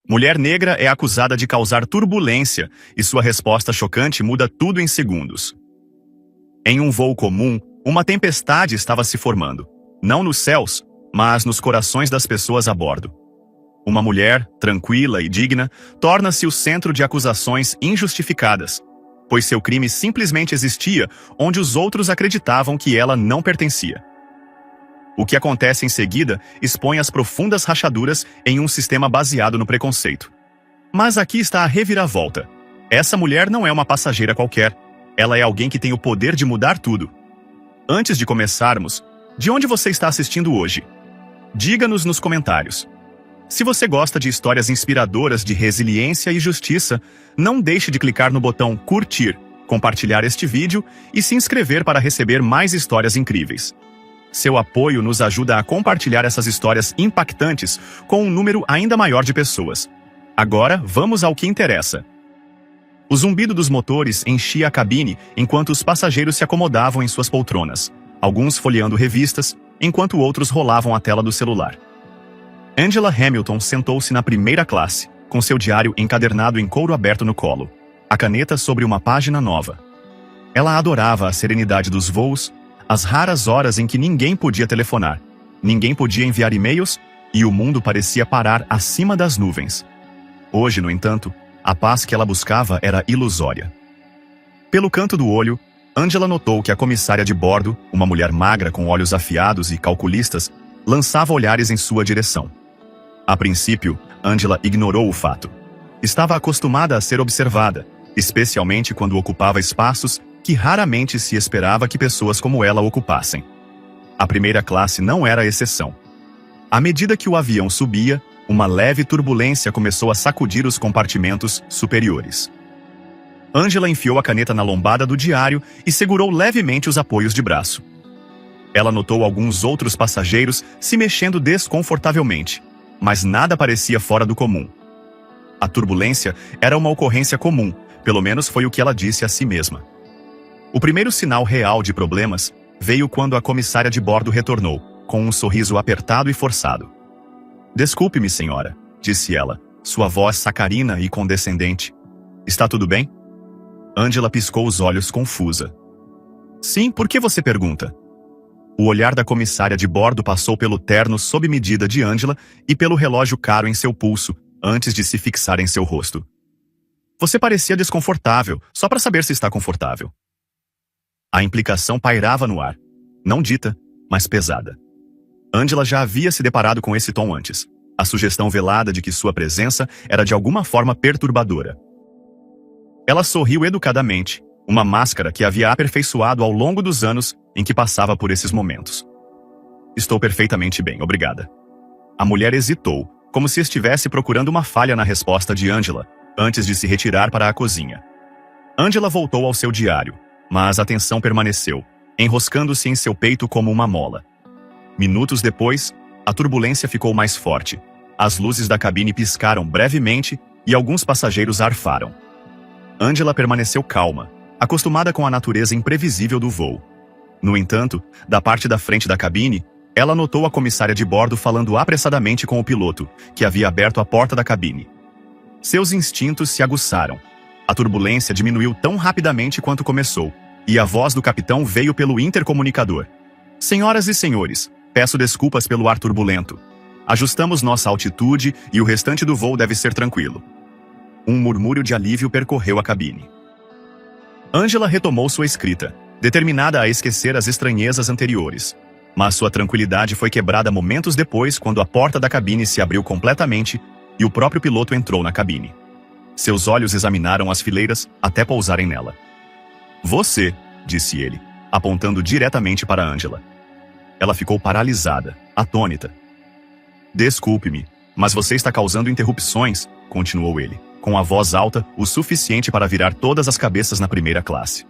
Mulher negra é acusada de causar turbulência e sua resposta chocante muda tudo em segundos. Em um voo comum, uma tempestade estava se formando. Não nos céus, mas nos corações das pessoas a bordo. Uma mulher, tranquila e digna, torna-se o centro de acusações injustificadas, pois seu crime simplesmente existia onde os outros acreditavam que ela não pertencia. O que acontece em seguida expõe as profundas rachaduras em um sistema baseado no preconceito. Mas aqui está a reviravolta. Essa mulher não é uma passageira qualquer. Ela é alguém que tem o poder de mudar tudo. Antes de começarmos, de onde você está assistindo hoje? Diga-nos nos comentários. Se você gosta de histórias inspiradoras de resiliência e justiça, não deixe de clicar no botão curtir, compartilhar este vídeo e se inscrever para receber mais histórias incríveis. Seu apoio nos ajuda a compartilhar essas histórias impactantes com um número ainda maior de pessoas. Agora, vamos ao que interessa. O zumbido dos motores enchia a cabine enquanto os passageiros se acomodavam em suas poltronas, alguns folheando revistas, enquanto outros rolavam a tela do celular. Angela Hamilton sentou-se na primeira classe, com seu diário encadernado em couro aberto no colo, a caneta sobre uma página nova. Ela adorava a serenidade dos voos, as raras horas em que ninguém podia telefonar, ninguém podia enviar e-mails e o mundo parecia parar acima das nuvens. Hoje, no entanto, a paz que ela buscava era ilusória. Pelo canto do olho, Angela notou que a comissária de bordo, uma mulher magra com olhos afiados e calculistas, lançava olhares em sua direção. A princípio, Angela ignorou o fato. Estava acostumada a ser observada, especialmente quando ocupava espaços que raramente se esperava que pessoas como ela ocupassem. A primeira classe não era a exceção. À medida que o avião subia, uma leve turbulência começou a sacudir os compartimentos superiores. Angela enfiou a caneta na lombada do diário e segurou levemente os apoios de braço. Ela notou alguns outros passageiros se mexendo desconfortavelmente, mas nada parecia fora do comum. A turbulência era uma ocorrência comum, pelo menos foi o que ela disse a si mesma. O primeiro sinal real de problemas veio quando a comissária de bordo retornou, com um sorriso apertado e forçado. "Desculpe-me, senhora", disse ela, sua voz sacarina e condescendente. "Está tudo bem?" Angela piscou os olhos confusa. "Sim, por que você pergunta?" O olhar da comissária de bordo passou pelo terno sob medida de Angela e pelo relógio caro em seu pulso, antes de se fixar em seu rosto. "Você parecia desconfortável, só para saber se está confortável." A implicação pairava no ar, não dita, mas pesada. Angela já havia se deparado com esse tom antes, a sugestão velada de que sua presença era de alguma forma perturbadora. Ela sorriu educadamente, uma máscara que havia aperfeiçoado ao longo dos anos em que passava por esses momentos. "Estou perfeitamente bem, obrigada." A mulher hesitou, como se estivesse procurando uma falha na resposta de Angela, antes de se retirar para a cozinha. Angela voltou ao seu diário, mas a tensão permaneceu, enroscando-se em seu peito como uma mola. Minutos depois, a turbulência ficou mais forte. As luzes da cabine piscaram brevemente e alguns passageiros arfaram. Angela permaneceu calma, acostumada com a natureza imprevisível do voo. No entanto, da parte da frente da cabine, ela notou a comissária de bordo falando apressadamente com o piloto, que havia aberto a porta da cabine. Seus instintos se aguçaram. A turbulência diminuiu tão rapidamente quanto começou, e a voz do capitão veio pelo intercomunicador. "Senhoras e senhores, peço desculpas pelo ar turbulento. Ajustamos nossa altitude e o restante do voo deve ser tranquilo." Um murmúrio de alívio percorreu a cabine. Angela retomou sua escrita, determinada a esquecer as estranhezas anteriores. Mas sua tranquilidade foi quebrada momentos depois quando a porta da cabine se abriu completamente e o próprio piloto entrou na cabine. Seus olhos examinaram as fileiras até pousarem nela. "Você", disse ele, apontando diretamente para Angela. Ela ficou paralisada, atônita. "Desculpe-me, mas você está causando interrupções", continuou ele, com a voz alta o suficiente para virar todas as cabeças na primeira classe.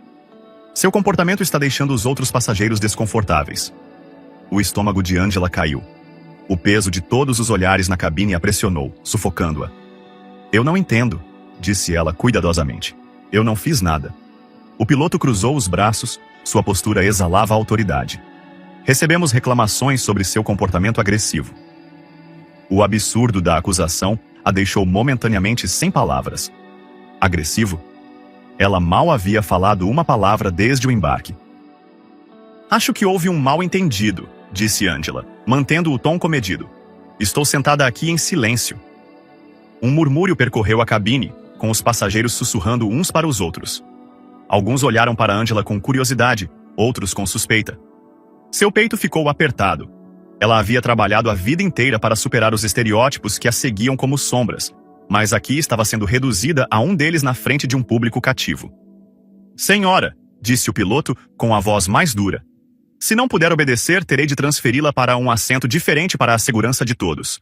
"Seu comportamento está deixando os outros passageiros desconfortáveis." O estômago de Angela caiu. O peso de todos os olhares na cabine a pressionou, sufocando-a. "Eu não entendo", disse ela cuidadosamente. "Eu não fiz nada." O piloto cruzou os braços, sua postura exalava autoridade. "Recebemos reclamações sobre seu comportamento agressivo." O absurdo da acusação a deixou momentaneamente sem palavras. Agressivo? Ela mal havia falado uma palavra desde o embarque. Acho que houve um mal-entendido, disse Angela, mantendo o tom comedido. Estou sentada aqui em silêncio. Um murmúrio percorreu a cabine, com os passageiros sussurrando uns para os outros. Alguns olharam para Angela com curiosidade, outros com suspeita. Seu peito ficou apertado. Ela havia trabalhado a vida inteira para superar os estereótipos que a seguiam como sombras, mas aqui estava sendo reduzida a um deles na frente de um público cativo. Senhora, disse o piloto com a voz mais dura. Se não puder obedecer, terei de transferi-la para um assento diferente para a segurança de todos.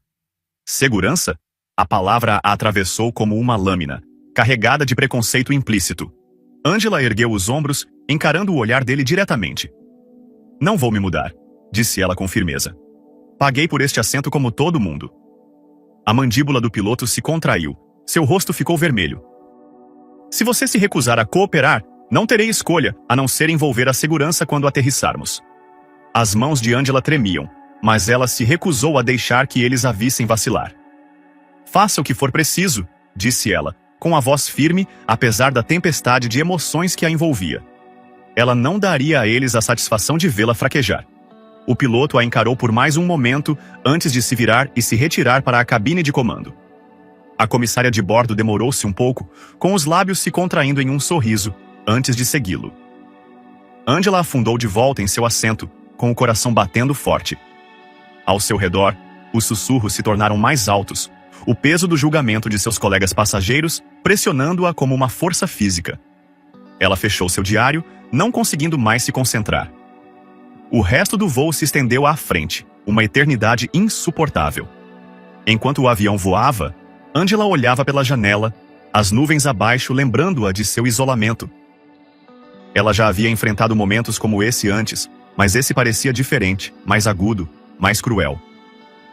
Segurança? A palavra a atravessou como uma lâmina, carregada de preconceito implícito. Angela ergueu os ombros, encarando o olhar dele diretamente. Não vou me mudar, disse ela com firmeza. Paguei por este assento como todo mundo. A mandíbula do piloto se contraiu. Seu rosto ficou vermelho. Se você se recusar a cooperar, não terei escolha, a não ser envolver a segurança quando aterrissarmos. As mãos de Angela tremiam, mas ela se recusou a deixar que eles a vissem vacilar. Faça o que for preciso, disse ela, com a voz firme, apesar da tempestade de emoções que a envolvia. Ela não daria a eles a satisfação de vê-la fraquejar. O piloto a encarou por mais um momento antes de se virar e se retirar para a cabine de comando. A comissária de bordo demorou-se um pouco, com os lábios se contraindo em um sorriso, antes de segui-lo. Angela afundou de volta em seu assento, com o coração batendo forte. Ao seu redor, os sussurros se tornaram mais altos, o peso do julgamento de seus colegas passageiros pressionando-a como uma força física. Ela fechou seu diário, não conseguindo mais se concentrar. O resto do voo se estendeu à frente, uma eternidade insuportável. Enquanto o avião voava, Angela olhava pela janela, as nuvens abaixo lembrando-a de seu isolamento. Ela já havia enfrentado momentos como esse antes, mas esse parecia diferente, mais agudo, mais cruel.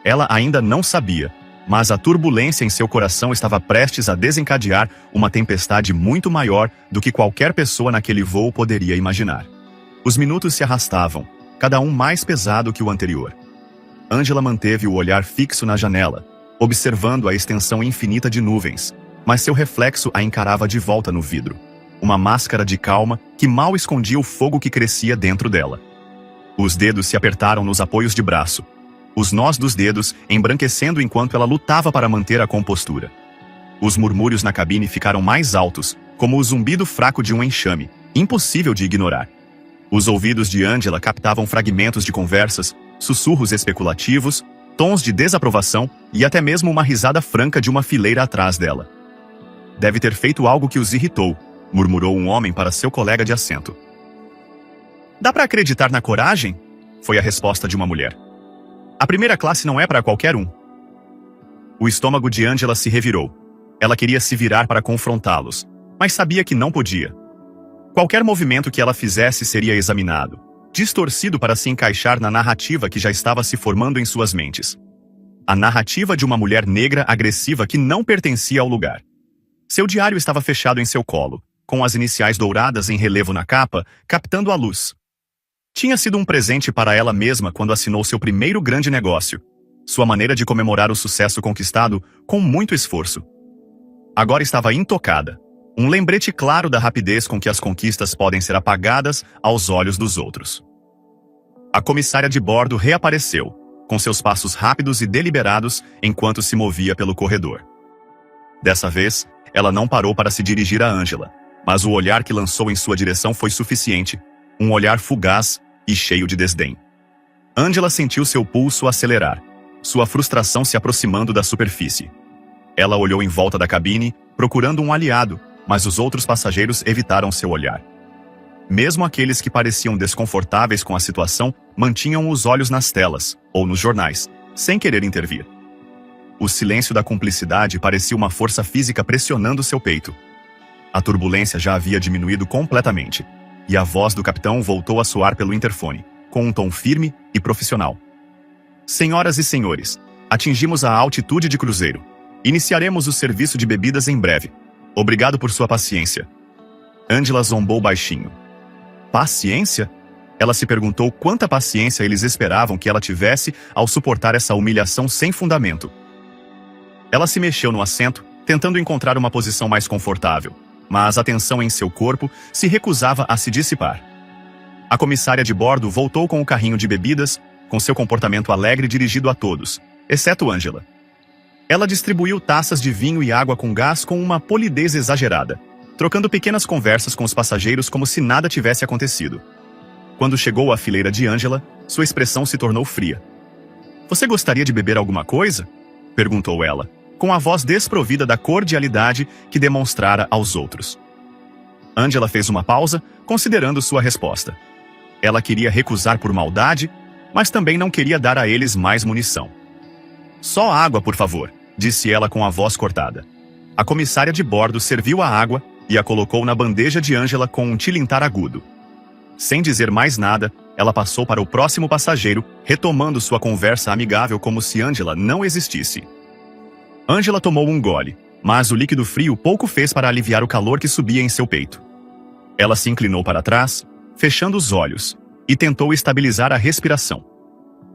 Ela ainda não sabia, mas a turbulência em seu coração estava prestes a desencadear uma tempestade muito maior do que qualquer pessoa naquele voo poderia imaginar. Os minutos se arrastavam, cada um mais pesado que o anterior. Angela manteve o olhar fixo na janela, observando a extensão infinita de nuvens, mas seu reflexo a encarava de volta no vidro. Uma máscara de calma que mal escondia o fogo que crescia dentro dela. Os dedos se apertaram nos apoios de braço, os nós dos dedos embranquecendo enquanto ela lutava para manter a compostura. Os murmúrios na cabine ficaram mais altos, como o zumbido fraco de um enxame, impossível de ignorar. Os ouvidos de Angela captavam fragmentos de conversas, sussurros especulativos, tons de desaprovação e até mesmo uma risada franca de uma fileira atrás dela. Deve ter feito algo que os irritou, murmurou um homem para seu colega de assento. Dá para acreditar na coragem? Foi a resposta de uma mulher. A primeira classe não é para qualquer um. O estômago de Angela se revirou. Ela queria se virar para confrontá-los, mas sabia que não podia. Qualquer movimento que ela fizesse seria examinado, distorcido para se encaixar na narrativa que já estava se formando em suas mentes. A narrativa de uma mulher negra agressiva que não pertencia ao lugar. Seu diário estava fechado em seu colo, com as iniciais douradas em relevo na capa, captando a luz. Tinha sido um presente para ela mesma quando assinou seu primeiro grande negócio, sua maneira de comemorar o sucesso conquistado com muito esforço. Agora estava intocada, um lembrete claro da rapidez com que as conquistas podem ser apagadas aos olhos dos outros. A comissária de bordo reapareceu, com seus passos rápidos e deliberados enquanto se movia pelo corredor. Dessa vez, ela não parou para se dirigir a Angela, mas o olhar que lançou em sua direção foi suficiente, um olhar fugaz e cheio de desdém. Angela sentiu seu pulso acelerar, sua frustração se aproximando da superfície. Ela olhou em volta da cabine, procurando um aliado, mas os outros passageiros evitaram seu olhar. Mesmo aqueles que pareciam desconfortáveis com a situação mantinham os olhos nas telas, ou nos jornais, sem querer intervir. O silêncio da cumplicidade parecia uma força física pressionando seu peito. A turbulência já havia diminuído completamente, e a voz do capitão voltou a soar pelo interfone, com um tom firme e profissional. Senhoras e senhores, atingimos a altitude de cruzeiro. Iniciaremos o serviço de bebidas em breve. Obrigado por sua paciência. Angela zombou baixinho. Paciência? Ela se perguntou quanta paciência eles esperavam que ela tivesse ao suportar essa humilhação sem fundamento. Ela se mexeu no assento, tentando encontrar uma posição mais confortável, mas a tensão em seu corpo se recusava a se dissipar. A comissária de bordo voltou com o carrinho de bebidas, com seu comportamento alegre dirigido a todos, exceto Angela. Ela distribuiu taças de vinho e água com gás com uma polidez exagerada, trocando pequenas conversas com os passageiros como se nada tivesse acontecido. Quando chegou à fileira de Angela, sua expressão se tornou fria. "Você gostaria de beber alguma coisa?" perguntou ela, com a voz desprovida da cordialidade que demonstrara aos outros. Angela fez uma pausa, considerando sua resposta. Ela queria recusar por maldade, mas também não queria dar a eles mais munição. "Só água, por favor", disse ela com a voz cortada. A comissária de bordo serviu a água e a colocou na bandeja de Angela com um tilintar agudo. Sem dizer mais nada, ela passou para o próximo passageiro, retomando sua conversa amigável como se Angela não existisse. Angela tomou um gole, mas o líquido frio pouco fez para aliviar o calor que subia em seu peito. Ela se inclinou para trás, fechando os olhos, e tentou estabilizar a respiração.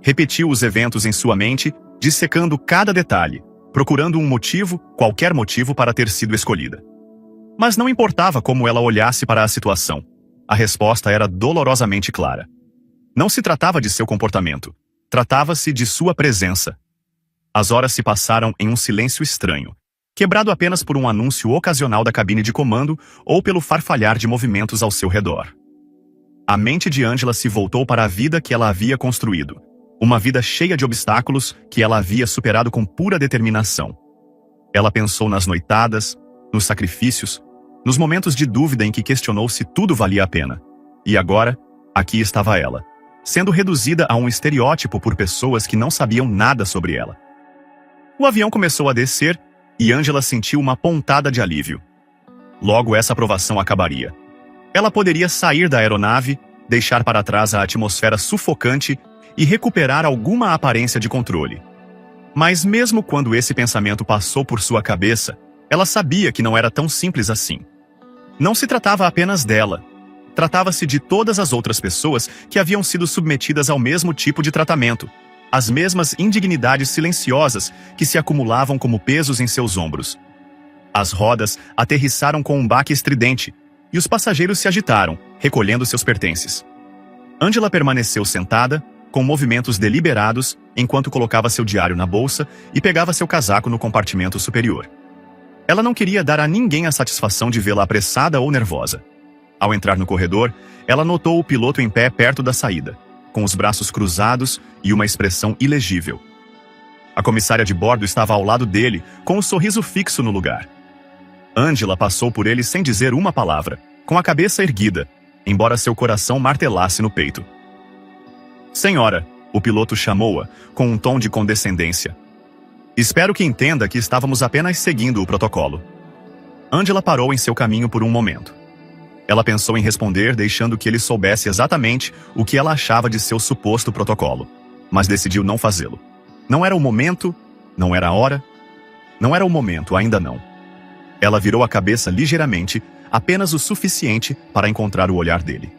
Repetiu os eventos em sua mente, dissecando cada detalhe, procurando um motivo, qualquer motivo para ter sido escolhida. Mas não importava como ela olhasse para a situação. A resposta era dolorosamente clara. Não se tratava de seu comportamento. Tratava-se de sua presença. As horas se passaram em um silêncio estranho, quebrado apenas por um anúncio ocasional da cabine de comando ou pelo farfalhar de movimentos ao seu redor. A mente de Angela se voltou para a vida que ela havia construído. Uma vida cheia de obstáculos que ela havia superado com pura determinação. Ela pensou nas noitadas, nos sacrifícios, nos momentos de dúvida em que questionou se tudo valia a pena. E agora, aqui estava ela, sendo reduzida a um estereótipo por pessoas que não sabiam nada sobre ela. O avião começou a descer e Angela sentiu uma pontada de alívio. Logo essa aprovação acabaria. Ela poderia sair da aeronave, deixar para trás a atmosfera sufocante e recuperar alguma aparência de controle. Mas mesmo quando esse pensamento passou por sua cabeça, ela sabia que não era tão simples assim. Não se tratava apenas dela. Tratava-se de todas as outras pessoas que haviam sido submetidas ao mesmo tipo de tratamento, as mesmas indignidades silenciosas que se acumulavam como pesos em seus ombros. As rodas aterrissaram com um baque estridente, e os passageiros se agitaram, recolhendo seus pertences. Angela permaneceu sentada, com movimentos deliberados, enquanto colocava seu diário na bolsa e pegava seu casaco no compartimento superior. Ela não queria dar a ninguém a satisfação de vê-la apressada ou nervosa. Ao entrar no corredor, ela notou o piloto em pé perto da saída, com os braços cruzados e uma expressão ilegível. A comissária de bordo estava ao lado dele, com o sorriso fixo no lugar. Angela passou por ele sem dizer uma palavra, com a cabeça erguida, embora seu coração martelasse no peito. "Senhora", o piloto chamou-a, com um tom de condescendência. "Espero que entenda que estávamos apenas seguindo o protocolo." Angela parou em seu caminho por um momento. Ela pensou em responder, deixando que ele soubesse exatamente o que ela achava de seu suposto protocolo, mas decidiu não fazê-lo. Não era o momento, não era a hora, não era o momento, ainda não. Ela virou a cabeça ligeiramente, apenas o suficiente para encontrar o olhar dele.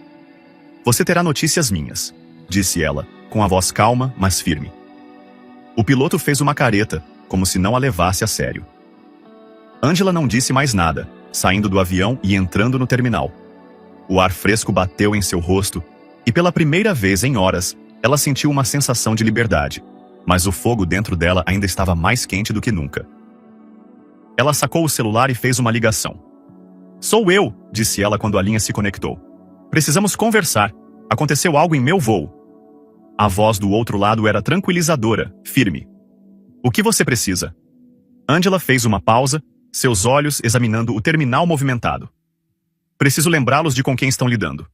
"Você terá notícias minhas", disse ela, com a voz calma, mas firme. O piloto fez uma careta, como se não a levasse a sério. Angela não disse mais nada, saindo do avião e entrando no terminal. O ar fresco bateu em seu rosto, e pela primeira vez em horas, ela sentiu uma sensação de liberdade, mas o fogo dentro dela ainda estava mais quente do que nunca. Ela sacou o celular e fez uma ligação. "Sou eu", disse ela quando a linha se conectou. "Precisamos conversar. Aconteceu algo em meu voo." A voz do outro lado era tranquilizadora, firme. "O que você precisa?" Angela fez uma pausa, seus olhos examinando o terminal movimentado. "Preciso lembrá-los de com quem estão lidando."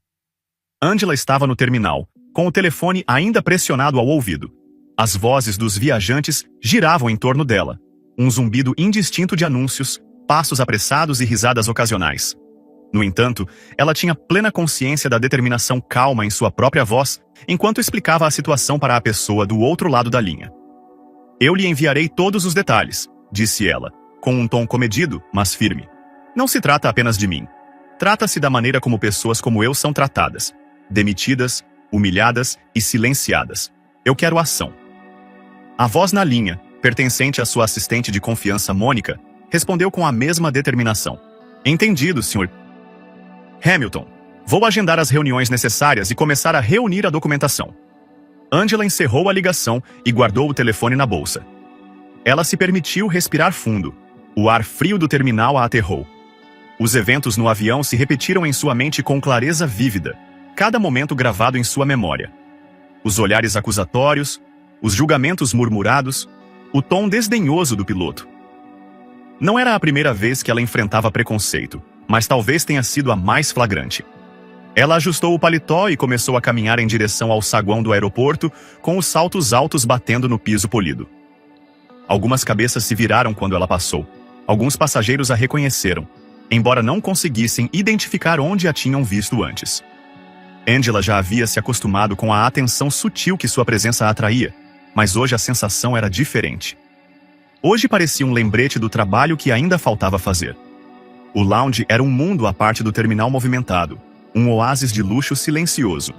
Angela estava no terminal, com o telefone ainda pressionado ao ouvido. As vozes dos viajantes giravam em torno dela. Um zumbido indistinto de anúncios, passos apressados e risadas ocasionais. No entanto, ela tinha plena consciência da determinação calma em sua própria voz, enquanto explicava a situação para a pessoa do outro lado da linha. "Eu lhe enviarei todos os detalhes", disse ela, com um tom comedido, mas firme. "Não se trata apenas de mim. Trata-se da maneira como pessoas como eu são tratadas, demitidas, humilhadas e silenciadas. Eu quero ação." A voz na linha, pertencente à sua assistente de confiança Mônica, respondeu com a mesma determinação. Entendido, Sr. Hamilton. Vou agendar as reuniões necessárias e começar a reunir a documentação. Angela encerrou a ligação e guardou o telefone na bolsa. Ela se permitiu respirar fundo. O ar frio do terminal a aterrou. Os eventos no avião se repetiram em sua mente com clareza vívida, cada momento gravado em sua memória. Os olhares acusatórios, os julgamentos murmurados, o tom desdenhoso do piloto. Não era a primeira vez que ela enfrentava preconceito, mas talvez tenha sido a mais flagrante. Ela ajustou o paletó e começou a caminhar em direção ao saguão do aeroporto, com os saltos altos batendo no piso polido. Algumas cabeças se viraram quando ela passou. Alguns passageiros a reconheceram, embora não conseguissem identificar onde a tinham visto antes. Angela já havia se acostumado com a atenção sutil que sua presença atraía, mas hoje a sensação era diferente. Hoje parecia um lembrete do trabalho que ainda faltava fazer. O lounge era um mundo à parte do terminal movimentado, um oásis de luxo silencioso.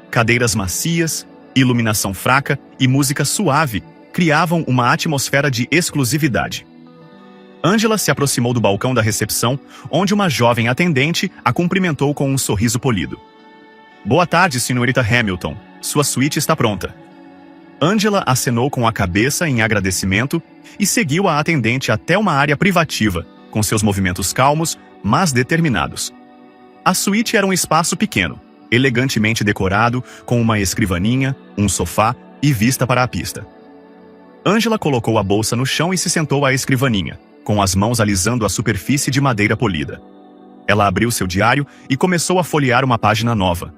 Cadeiras macias, iluminação fraca e música suave criavam uma atmosfera de exclusividade. Angela se aproximou do balcão da recepção, onde uma jovem atendente a cumprimentou com um sorriso polido. Boa tarde, senhorita Hamilton. Sua suíte está pronta. Angela acenou com a cabeça em agradecimento e seguiu a atendente até uma área privativa, com seus movimentos calmos, mas determinados. A suíte era um espaço pequeno, elegantemente decorado, com uma escrivaninha, um sofá e vista para a pista. Angela colocou a bolsa no chão e se sentou à escrivaninha, com as mãos alisando a superfície de madeira polida. Ela abriu seu diário e começou a folhear uma página nova.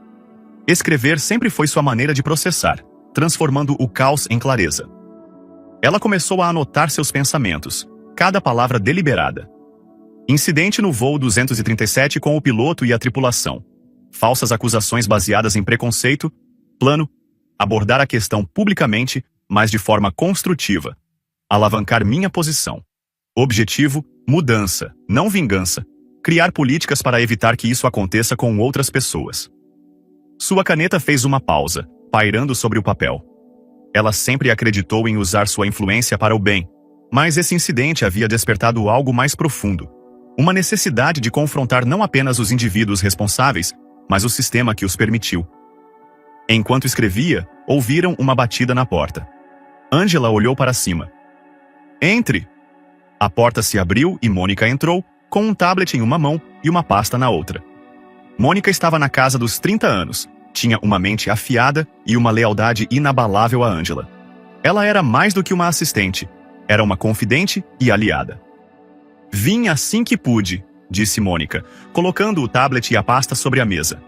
Escrever sempre foi sua maneira de processar, transformando o caos em clareza. Ela começou a anotar seus pensamentos, cada palavra deliberada. Incidente no voo 237 com o piloto e a tripulação. Falsas acusações baseadas em preconceito. Plano: abordar a questão publicamente, mas de forma construtiva. Alavancar minha posição. Objetivo: mudança, não vingança. Criar políticas para evitar que isso aconteça com outras pessoas. Sua caneta fez uma pausa, pairando sobre o papel. Ela sempre acreditou em usar sua influência para o bem, mas esse incidente havia despertado algo mais profundo. Uma necessidade de confrontar não apenas os indivíduos responsáveis, mas o sistema que os permitiu. Enquanto escrevia, ouviram uma batida na porta. Angela olhou para cima. Entre! A porta se abriu e Mônica entrou, com um tablet em uma mão e uma pasta na outra. Mônica estava na casa dos 30 anos, tinha uma mente afiada e uma lealdade inabalável a Angela. Ela era mais do que uma assistente, era uma confidente e aliada. Vim assim que pude, disse Mônica, colocando o tablet e a pasta sobre a mesa.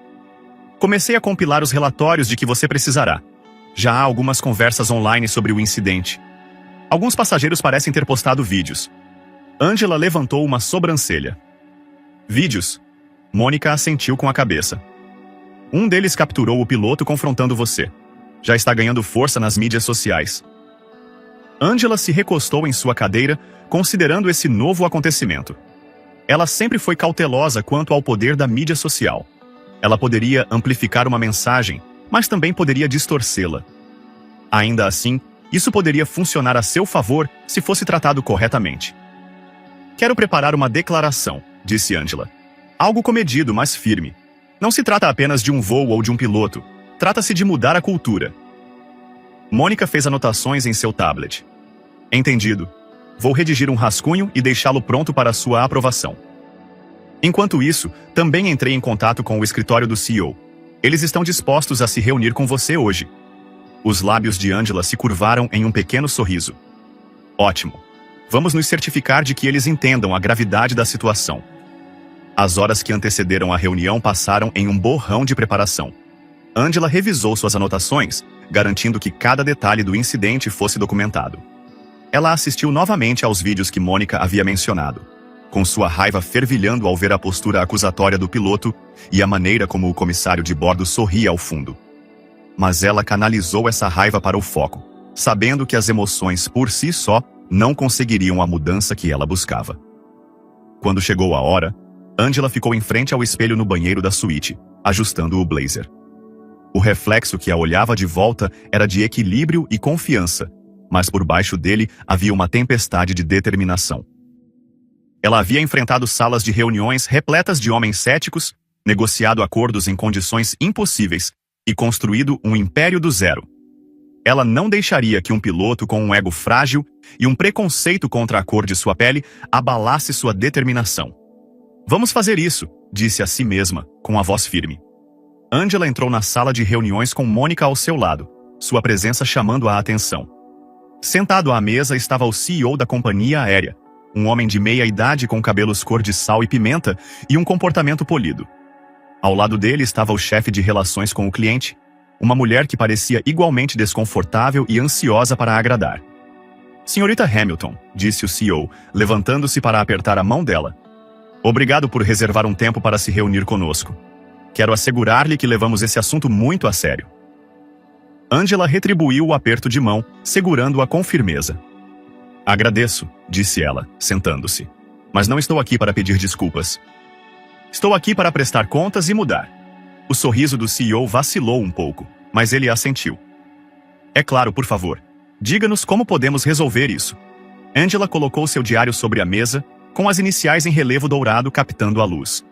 Comecei a compilar os relatórios de que você precisará. Já há algumas conversas online sobre o incidente. Alguns passageiros parecem ter postado vídeos. Angela levantou uma sobrancelha. Vídeos? Mônica assentiu com a cabeça. Um deles capturou o piloto confrontando você. Já está ganhando força nas mídias sociais. Angela se recostou em sua cadeira, considerando esse novo acontecimento. Ela sempre foi cautelosa quanto ao poder da mídia social. Ela poderia amplificar uma mensagem, mas também poderia distorcê-la. Ainda assim, isso poderia funcionar a seu favor se fosse tratado corretamente. Quero preparar uma declaração, disse Angela. Algo comedido, mas firme. Não se trata apenas de um voo ou de um piloto. Trata-se de mudar a cultura. Mônica fez anotações em seu tablet. Entendido. Vou redigir um rascunho e deixá-lo pronto para sua aprovação. Enquanto isso, também entrei em contato com o escritório do CEO. Eles estão dispostos a se reunir com você hoje. Os lábios de Angela se curvaram em um pequeno sorriso. Ótimo. Vamos nos certificar de que eles entendam a gravidade da situação. As horas que antecederam a reunião passaram em um borrão de preparação. Angela revisou suas anotações, garantindo que cada detalhe do incidente fosse documentado. Ela assistiu novamente aos vídeos que Mônica havia mencionado, com sua raiva fervilhando ao ver a postura acusatória do piloto e a maneira como o comissário de bordo sorria ao fundo. Mas ela canalizou essa raiva para o foco, sabendo que as emoções por si só não conseguiriam a mudança que ela buscava. Quando chegou a hora, Angela ficou em frente ao espelho no banheiro da suíte, ajustando o blazer. O reflexo que a olhava de volta era de equilíbrio e confiança, mas por baixo dele havia uma tempestade de determinação. Ela havia enfrentado salas de reuniões repletas de homens céticos, negociado acordos em condições impossíveis e construído um império do zero. Ela não deixaria que um piloto com um ego frágil e um preconceito contra a cor de sua pele abalasse sua determinação. "Vamos fazer isso", disse a si mesma, com a voz firme. Angela entrou na sala de reuniões com Mônica ao seu lado, sua presença chamando a atenção. Sentado à mesa estava o CEO da companhia aérea, um homem de meia-idade com cabelos cor de sal e pimenta e um comportamento polido. Ao lado dele estava o chefe de relações com o cliente, uma mulher que parecia igualmente desconfortável e ansiosa para agradar. "Senhorita Hamilton", disse o CEO, levantando-se para apertar a mão dela. "Obrigado por reservar um tempo para se reunir conosco. Quero assegurar-lhe que levamos esse assunto muito a sério." Angela retribuiu o aperto de mão, segurando-a com firmeza. "Agradeço", disse ela, sentando-se. "Mas não estou aqui para pedir desculpas. Estou aqui para prestar contas e mudar." O sorriso do CEO vacilou um pouco, mas ele assentiu. "É claro, por favor. Diga-nos como podemos resolver isso." Angela colocou seu diário sobre a mesa, com as iniciais em relevo dourado captando a luz.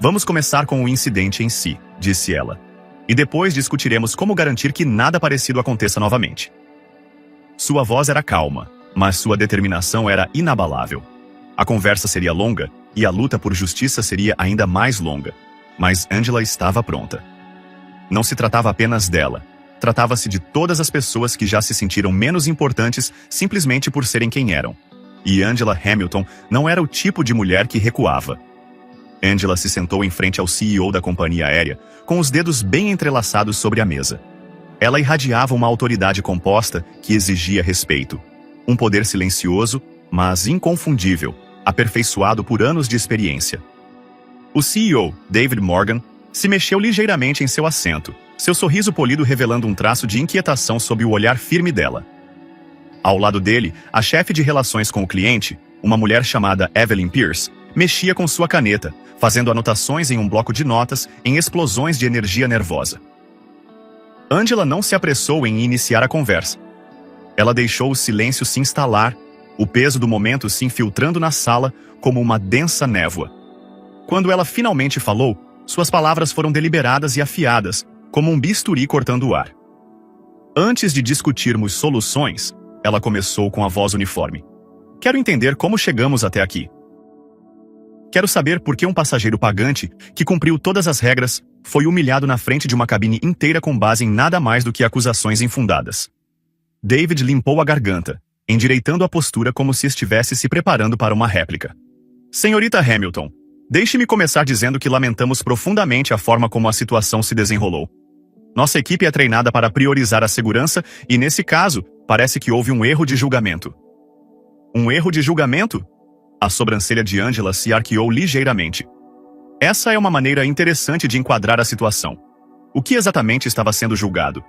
"Vamos começar com o incidente em si", disse ela. "E depois discutiremos como garantir que nada parecido aconteça novamente." Sua voz era calma, mas sua determinação era inabalável. A conversa seria longa, e a luta por justiça seria ainda mais longa. Mas Angela estava pronta. Não se tratava apenas dela. Tratava-se de todas as pessoas que já se sentiram menos importantes simplesmente por serem quem eram. E Angela Hamilton não era o tipo de mulher que recuava. Angela se sentou em frente ao CEO da companhia aérea, com os dedos bem entrelaçados sobre a mesa. Ela irradiava uma autoridade composta que exigia respeito. Um poder silencioso, mas inconfundível, aperfeiçoado por anos de experiência. O CEO, David Morgan, se mexeu ligeiramente em seu assento, seu sorriso polido revelando um traço de inquietação sob o olhar firme dela. Ao lado dele, a chefe de relações com o cliente, uma mulher chamada Evelyn Pierce, mexia com sua caneta, fazendo anotações em um bloco de notas em explosões de energia nervosa. Angela não se apressou em iniciar a conversa. Ela deixou o silêncio se instalar, o peso do momento se infiltrando na sala como uma densa névoa. Quando ela finalmente falou, suas palavras foram deliberadas e afiadas, como um bisturi cortando o ar. Antes de discutirmos soluções, ela começou com a voz uniforme. "Quero entender como chegamos até aqui. Quero saber por que um passageiro pagante, que cumpriu todas as regras, foi humilhado na frente de uma cabine inteira com base em nada mais do que acusações infundadas." David limpou a garganta, endireitando a postura como se estivesse se preparando para uma réplica. "Senhorita Hamilton, deixe-me começar dizendo que lamentamos profundamente a forma como a situação se desenrolou. Nossa equipe é treinada para priorizar a segurança e, nesse caso, parece que houve um erro de julgamento." "Um erro de julgamento?" A sobrancelha de Angela se arqueou ligeiramente. Essa é uma maneira interessante de enquadrar a situação. O que exatamente estava sendo julgado?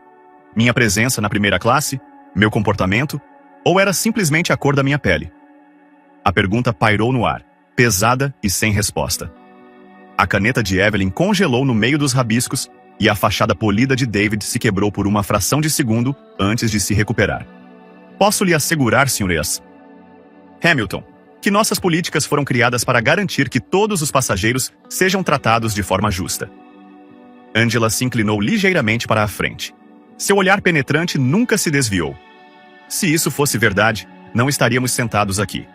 Minha presença na primeira classe? Meu comportamento? Ou era simplesmente a cor da minha pele? A pergunta pairou no ar, pesada e sem resposta. A caneta de Evelyn congelou no meio dos rabiscos e a fachada polida de David se quebrou por uma fração de segundo antes de se recuperar. "Posso lhe assegurar, Srs. Hamilton, que nossas políticas foram criadas para garantir que todos os passageiros sejam tratados de forma justa." Angela se inclinou ligeiramente para a frente. Seu olhar penetrante nunca se desviou. "Se isso fosse verdade, não estaríamos sentados aqui.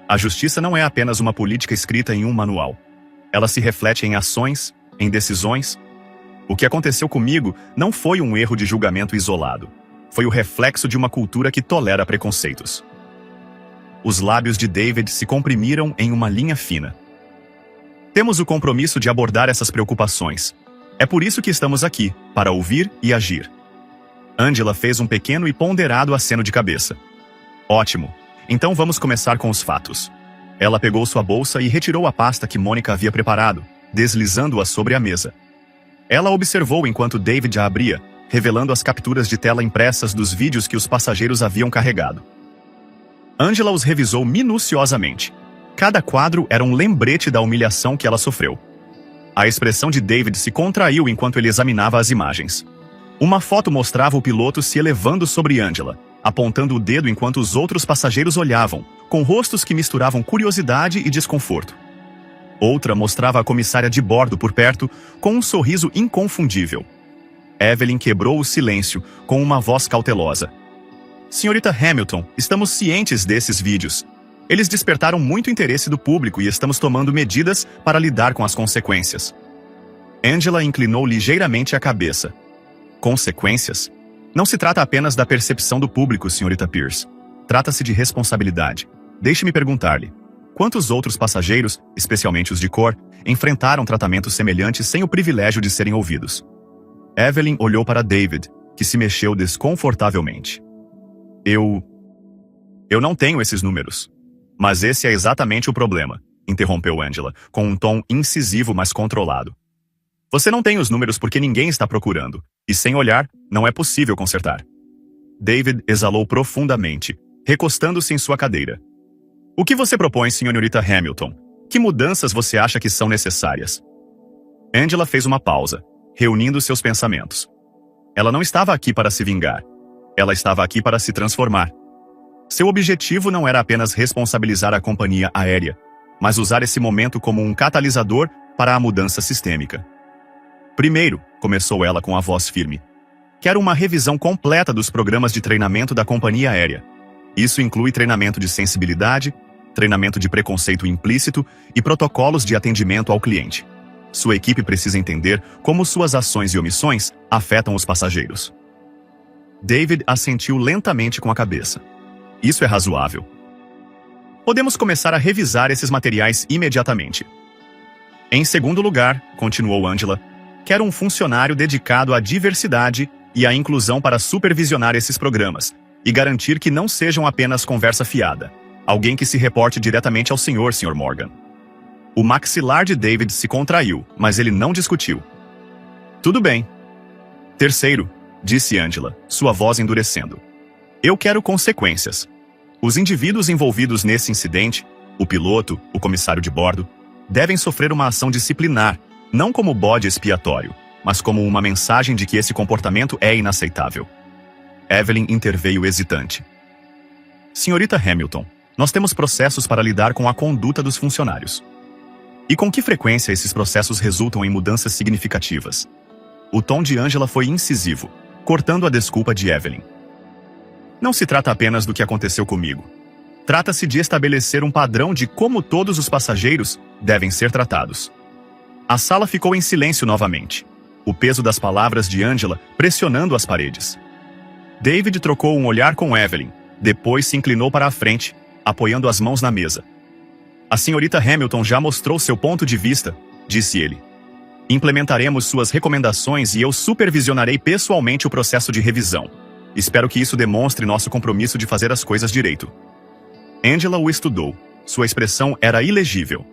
A justiça não é apenas uma política escrita em um manual. Ela se reflete em ações, em decisões. O que aconteceu comigo não foi um erro de julgamento isolado. Foi o reflexo de uma cultura que tolera preconceitos." Os lábios de David se comprimiram em uma linha fina. "Temos o compromisso de abordar essas preocupações. É por isso que estamos aqui, para ouvir e agir." Angela fez um pequeno e ponderado aceno de cabeça. "Ótimo. Então vamos começar com os fatos." Ela pegou sua bolsa e retirou a pasta que Mônica havia preparado, deslizando-a sobre a mesa. Ela observou enquanto David a abria, revelando as capturas de tela impressas dos vídeos que os passageiros haviam carregado. Angela os revisou minuciosamente. Cada quadro era um lembrete da humilhação que ela sofreu. A expressão de David se contraiu enquanto ele examinava as imagens. Uma foto mostrava o piloto se elevando sobre Angela, apontando o dedo enquanto os outros passageiros olhavam, com rostos que misturavam curiosidade e desconforto. Outra mostrava a comissária de bordo por perto, com um sorriso inconfundível. Evelyn quebrou o silêncio, com uma voz cautelosa. Senhorita Hamilton, estamos cientes desses vídeos. Eles despertaram muito interesse do público e estamos tomando medidas para lidar com as consequências. Angela inclinou ligeiramente a cabeça. Consequências? Não se trata apenas da percepção do público, senhorita Pierce. Trata-se de responsabilidade. Deixe-me perguntar-lhe. Quantos outros passageiros, especialmente os de cor, enfrentaram tratamentos semelhantes sem o privilégio de serem ouvidos? Evelyn olhou para David, que se mexeu desconfortavelmente. Eu não tenho esses números. Mas esse é exatamente o problema, interrompeu Angela, com um tom incisivo mas controlado. Você não tem os números porque ninguém está procurando, e sem olhar, não é possível consertar. David exalou profundamente, recostando-se em sua cadeira. O que você propõe, senhorita Hamilton? Que mudanças você acha que são necessárias? Angela fez uma pausa, reunindo seus pensamentos. Ela não estava aqui para se vingar. Ela estava aqui para se transformar. Seu objetivo não era apenas responsabilizar a companhia aérea, mas usar esse momento como um catalisador para a mudança sistêmica. Primeiro, começou ela com a voz firme, quero uma revisão completa dos programas de treinamento da companhia aérea. Isso inclui treinamento de sensibilidade, treinamento de preconceito implícito e protocolos de atendimento ao cliente. Sua equipe precisa entender como suas ações e omissões afetam os passageiros. David assentiu lentamente com a cabeça. Isso é razoável. Podemos começar a revisar esses materiais imediatamente. Em segundo lugar, continuou Angela, quero um funcionário dedicado à diversidade e à inclusão para supervisionar esses programas e garantir que não sejam apenas conversa fiada. Alguém que se reporte diretamente ao senhor, Sr. Morgan. O maxilar de David se contraiu, mas ele não discutiu. Tudo bem. Terceiro, disse Angela, sua voz endurecendo. Eu quero consequências. Os indivíduos envolvidos nesse incidente, o piloto, o comissário de bordo, devem sofrer uma ação disciplinar, não como bode expiatório, mas como uma mensagem de que esse comportamento é inaceitável. Evelyn interveio hesitante. Senhorita Hamilton, nós temos processos para lidar com a conduta dos funcionários. E com que frequência esses processos resultam em mudanças significativas? O tom de Angela foi incisivo, cortando a desculpa de Evelyn. Não se trata apenas do que aconteceu comigo. Trata-se de estabelecer um padrão de como todos os passageiros devem ser tratados. A sala ficou em silêncio novamente, o peso das palavras de Angela pressionando as paredes. David trocou um olhar com Evelyn, depois se inclinou para a frente, apoiando as mãos na mesa. A senhorita Hamilton já mostrou seu ponto de vista, disse ele. Implementaremos suas recomendações e eu supervisionarei pessoalmente o processo de revisão. Espero que isso demonstre nosso compromisso de fazer as coisas direito. Angela o estudou. Sua expressão era ilegível.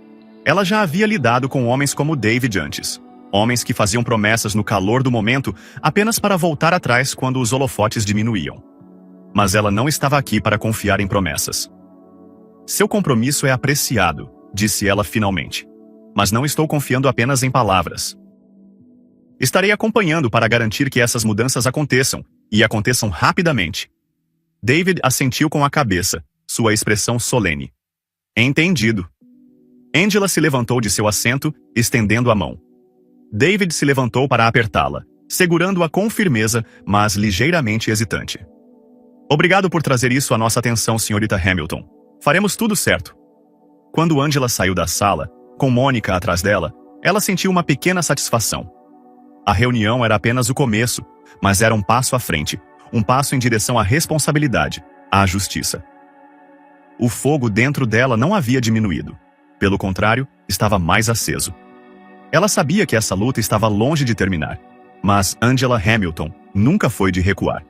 Ela já havia lidado com homens como David antes. Homens que faziam promessas no calor do momento apenas para voltar atrás quando os holofotes diminuíam. Mas ela não estava aqui para confiar em promessas. Seu compromisso é apreciado, disse ela finalmente. Mas não estou confiando apenas em palavras. Estarei acompanhando para garantir que essas mudanças aconteçam, e aconteçam rapidamente. David assentiu com a cabeça, sua expressão solene. Entendido. Angela se levantou de seu assento, estendendo a mão. David se levantou para apertá-la, segurando-a com firmeza, mas ligeiramente hesitante. Obrigado por trazer isso à nossa atenção, senhorita Hamilton. Faremos tudo certo. Quando Angela saiu da sala, com Mônica atrás dela, ela sentiu uma pequena satisfação. A reunião era apenas o começo, mas era um passo à frente, um passo em direção à responsabilidade, à justiça. O fogo dentro dela não havia diminuído. Pelo contrário, estava mais aceso. Ela sabia que essa luta estava longe de terminar, mas Angela Hamilton nunca foi de recuar.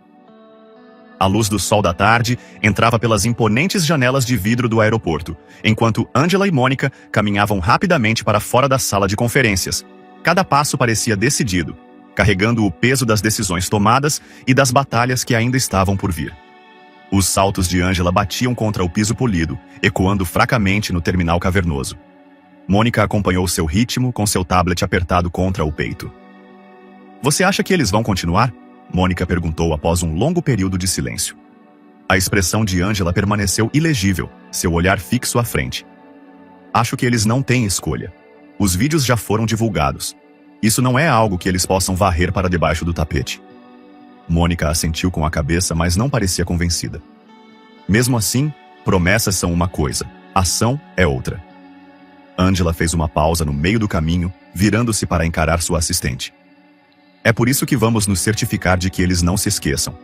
A luz do sol da tarde entrava pelas imponentes janelas de vidro do aeroporto, enquanto Angela e Mônica caminhavam rapidamente para fora da sala de conferências. Cada passo parecia decidido, carregando o peso das decisões tomadas e das batalhas que ainda estavam por vir. Os saltos de Angela batiam contra o piso polido, ecoando fracamente no terminal cavernoso. Mônica acompanhou seu ritmo com seu tablet apertado contra o peito. Você acha que eles vão continuar? Mônica perguntou após um longo período de silêncio. A expressão de Angela permaneceu ilegível, seu olhar fixo à frente. Acho que eles não têm escolha. Os vídeos já foram divulgados. Isso não é algo que eles possam varrer para debaixo do tapete. Mônica assentiu com a cabeça, mas não parecia convencida. Mesmo assim, promessas são uma coisa, ação é outra. Angela fez uma pausa no meio do caminho, virando-se para encarar sua assistente. É por isso que vamos nos certificar de que eles não se esqueçam.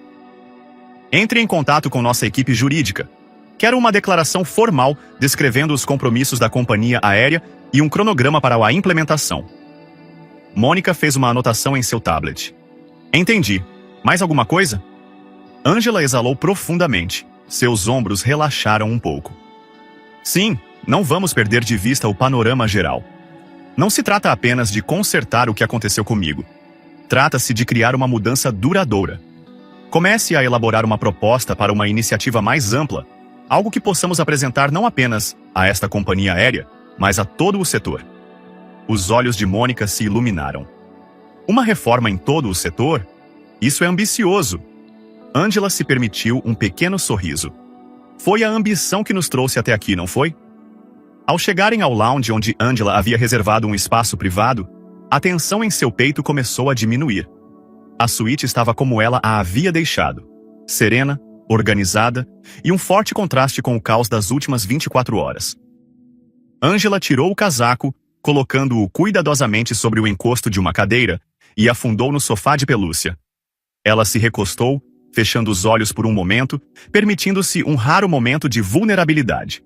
Entre em contato com nossa equipe jurídica. Quero uma declaração formal descrevendo os compromissos da companhia aérea e um cronograma para a implementação. Mônica fez uma anotação em seu tablet. Entendi. Mais alguma coisa? Angela exalou profundamente. Seus ombros relaxaram um pouco. Sim, não vamos perder de vista o panorama geral. Não se trata apenas de consertar o que aconteceu comigo. Trata-se de criar uma mudança duradoura. Comece a elaborar uma proposta para uma iniciativa mais ampla, algo que possamos apresentar não apenas a esta companhia aérea, mas a todo o setor. Os olhos de Mônica se iluminaram. Uma reforma em todo o setor? Isso é ambicioso. Angela se permitiu um pequeno sorriso. Foi a ambição que nos trouxe até aqui, não foi? Ao chegarem ao lounge onde Angela havia reservado um espaço privado, a tensão em seu peito começou a diminuir. A suíte estava como ela a havia deixado. Serena, organizada e um forte contraste com o caos das últimas 24 horas. Angela tirou o casaco, colocando-o cuidadosamente sobre o encosto de uma cadeira e afundou no sofá de pelúcia. Ela se recostou, fechando os olhos por um momento, permitindo-se um raro momento de vulnerabilidade.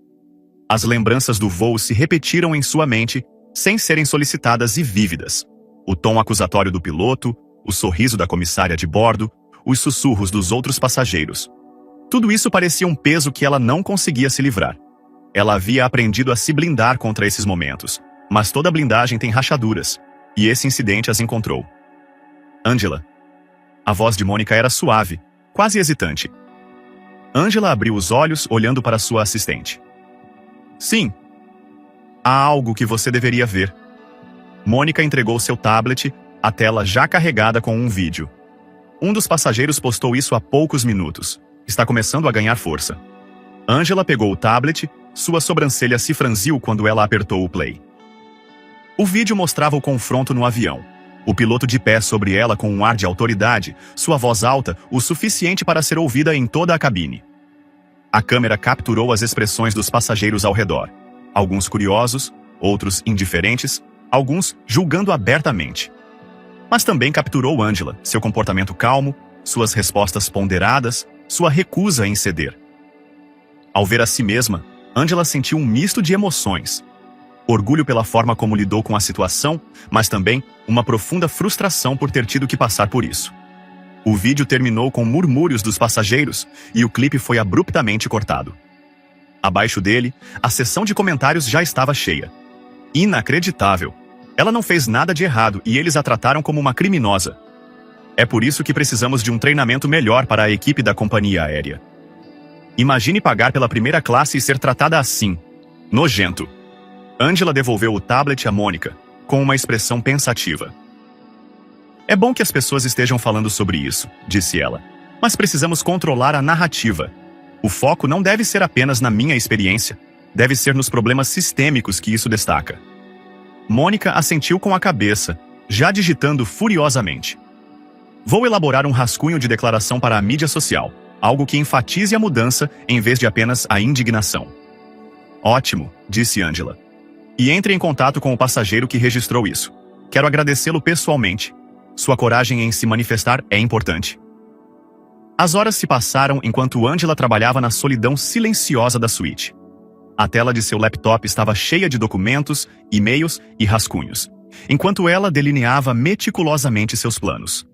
As lembranças do voo se repetiram em sua mente, sem serem solicitadas e vívidas. O tom acusatório do piloto, o sorriso da comissária de bordo, os sussurros dos outros passageiros. Tudo isso parecia um peso que ela não conseguia se livrar. Ela havia aprendido a se blindar contra esses momentos, mas toda blindagem tem rachaduras, e esse incidente as encontrou. Angela. A voz de Mônica era suave, quase hesitante. Angela abriu os olhos, olhando para sua assistente. Sim. Há algo que você deveria ver. Mônica entregou seu tablet, a tela já carregada com um vídeo. Um dos passageiros postou isso há poucos minutos. Está começando a ganhar força. Angela pegou o tablet, sua sobrancelha se franziu quando ela apertou o play. O vídeo mostrava o confronto no avião. O piloto de pé sobre ela com um ar de autoridade, sua voz alta, o suficiente para ser ouvida em toda a cabine. A câmera capturou as expressões dos passageiros ao redor. Alguns curiosos, outros indiferentes, alguns julgando abertamente. Mas também capturou Angela, seu comportamento calmo, suas respostas ponderadas, sua recusa em ceder. Ao ver a si mesma, Angela sentiu um misto de emoções. Orgulho pela forma como lidou com a situação, mas também uma profunda frustração por ter tido que passar por isso. O vídeo terminou com murmúrios dos passageiros e o clipe foi abruptamente cortado. Abaixo dele, a seção de comentários já estava cheia. Inacreditável! Ela não fez nada de errado e eles a trataram como uma criminosa. É por isso que precisamos de um treinamento melhor para a equipe da companhia aérea. Imagine pagar pela primeira classe e ser tratada assim. Nojento. Angela devolveu o tablet a Mônica, com uma expressão pensativa. É bom que as pessoas estejam falando sobre isso, disse ela. Mas precisamos controlar a narrativa. O foco não deve ser apenas na minha experiência. Deve ser nos problemas sistêmicos que isso destaca. Mônica assentiu com a cabeça, já digitando furiosamente. Vou elaborar um rascunho de declaração para a mídia social, algo que enfatize a mudança em vez de apenas a indignação. Ótimo, disse Angela. E entre em contato com o passageiro que registrou isso. Quero agradecê-lo pessoalmente. Sua coragem em se manifestar é importante. As horas se passaram enquanto Angela trabalhava na solidão silenciosa da suíte. A tela de seu laptop estava cheia de documentos, e-mails e rascunhos, enquanto ela delineava meticulosamente seus planos.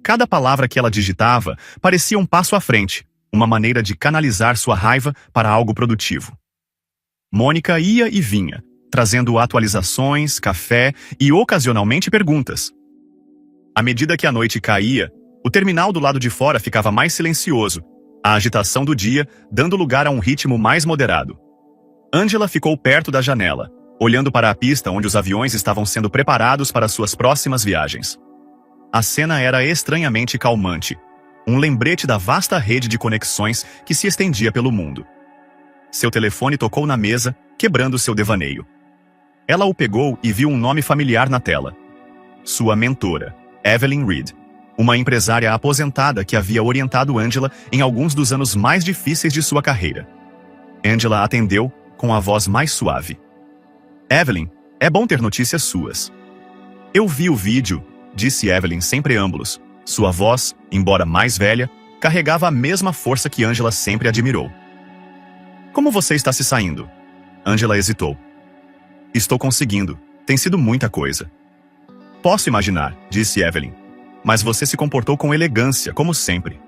Cada palavra que ela digitava parecia um passo à frente, uma maneira de canalizar sua raiva para algo produtivo. Mônica ia e vinha, trazendo atualizações, café e ocasionalmente perguntas. À medida que a noite caía, o terminal do lado de fora ficava mais silencioso, a agitação do dia dando lugar a um ritmo mais moderado. Angela ficou perto da janela, olhando para a pista onde os aviões estavam sendo preparados para suas próximas viagens. A cena era estranhamente calmante. Um lembrete da vasta rede de conexões que se estendia pelo mundo. Seu telefone tocou na mesa, quebrando seu devaneio. Ela o pegou e viu um nome familiar na tela. Sua mentora, Evelyn Reed, uma empresária aposentada que havia orientado Angela em alguns dos anos mais difíceis de sua carreira. Angela atendeu com a voz mais suave. Evelyn, é bom ter notícias suas. Eu vi o vídeo, disse Evelyn sem preâmbulos. Sua voz, embora mais velha, carregava a mesma força que Angela sempre admirou. Como você está se saindo? Angela hesitou. Estou conseguindo. Tem sido muita coisa. Posso imaginar, disse Evelyn. Mas você se comportou com elegância, como sempre.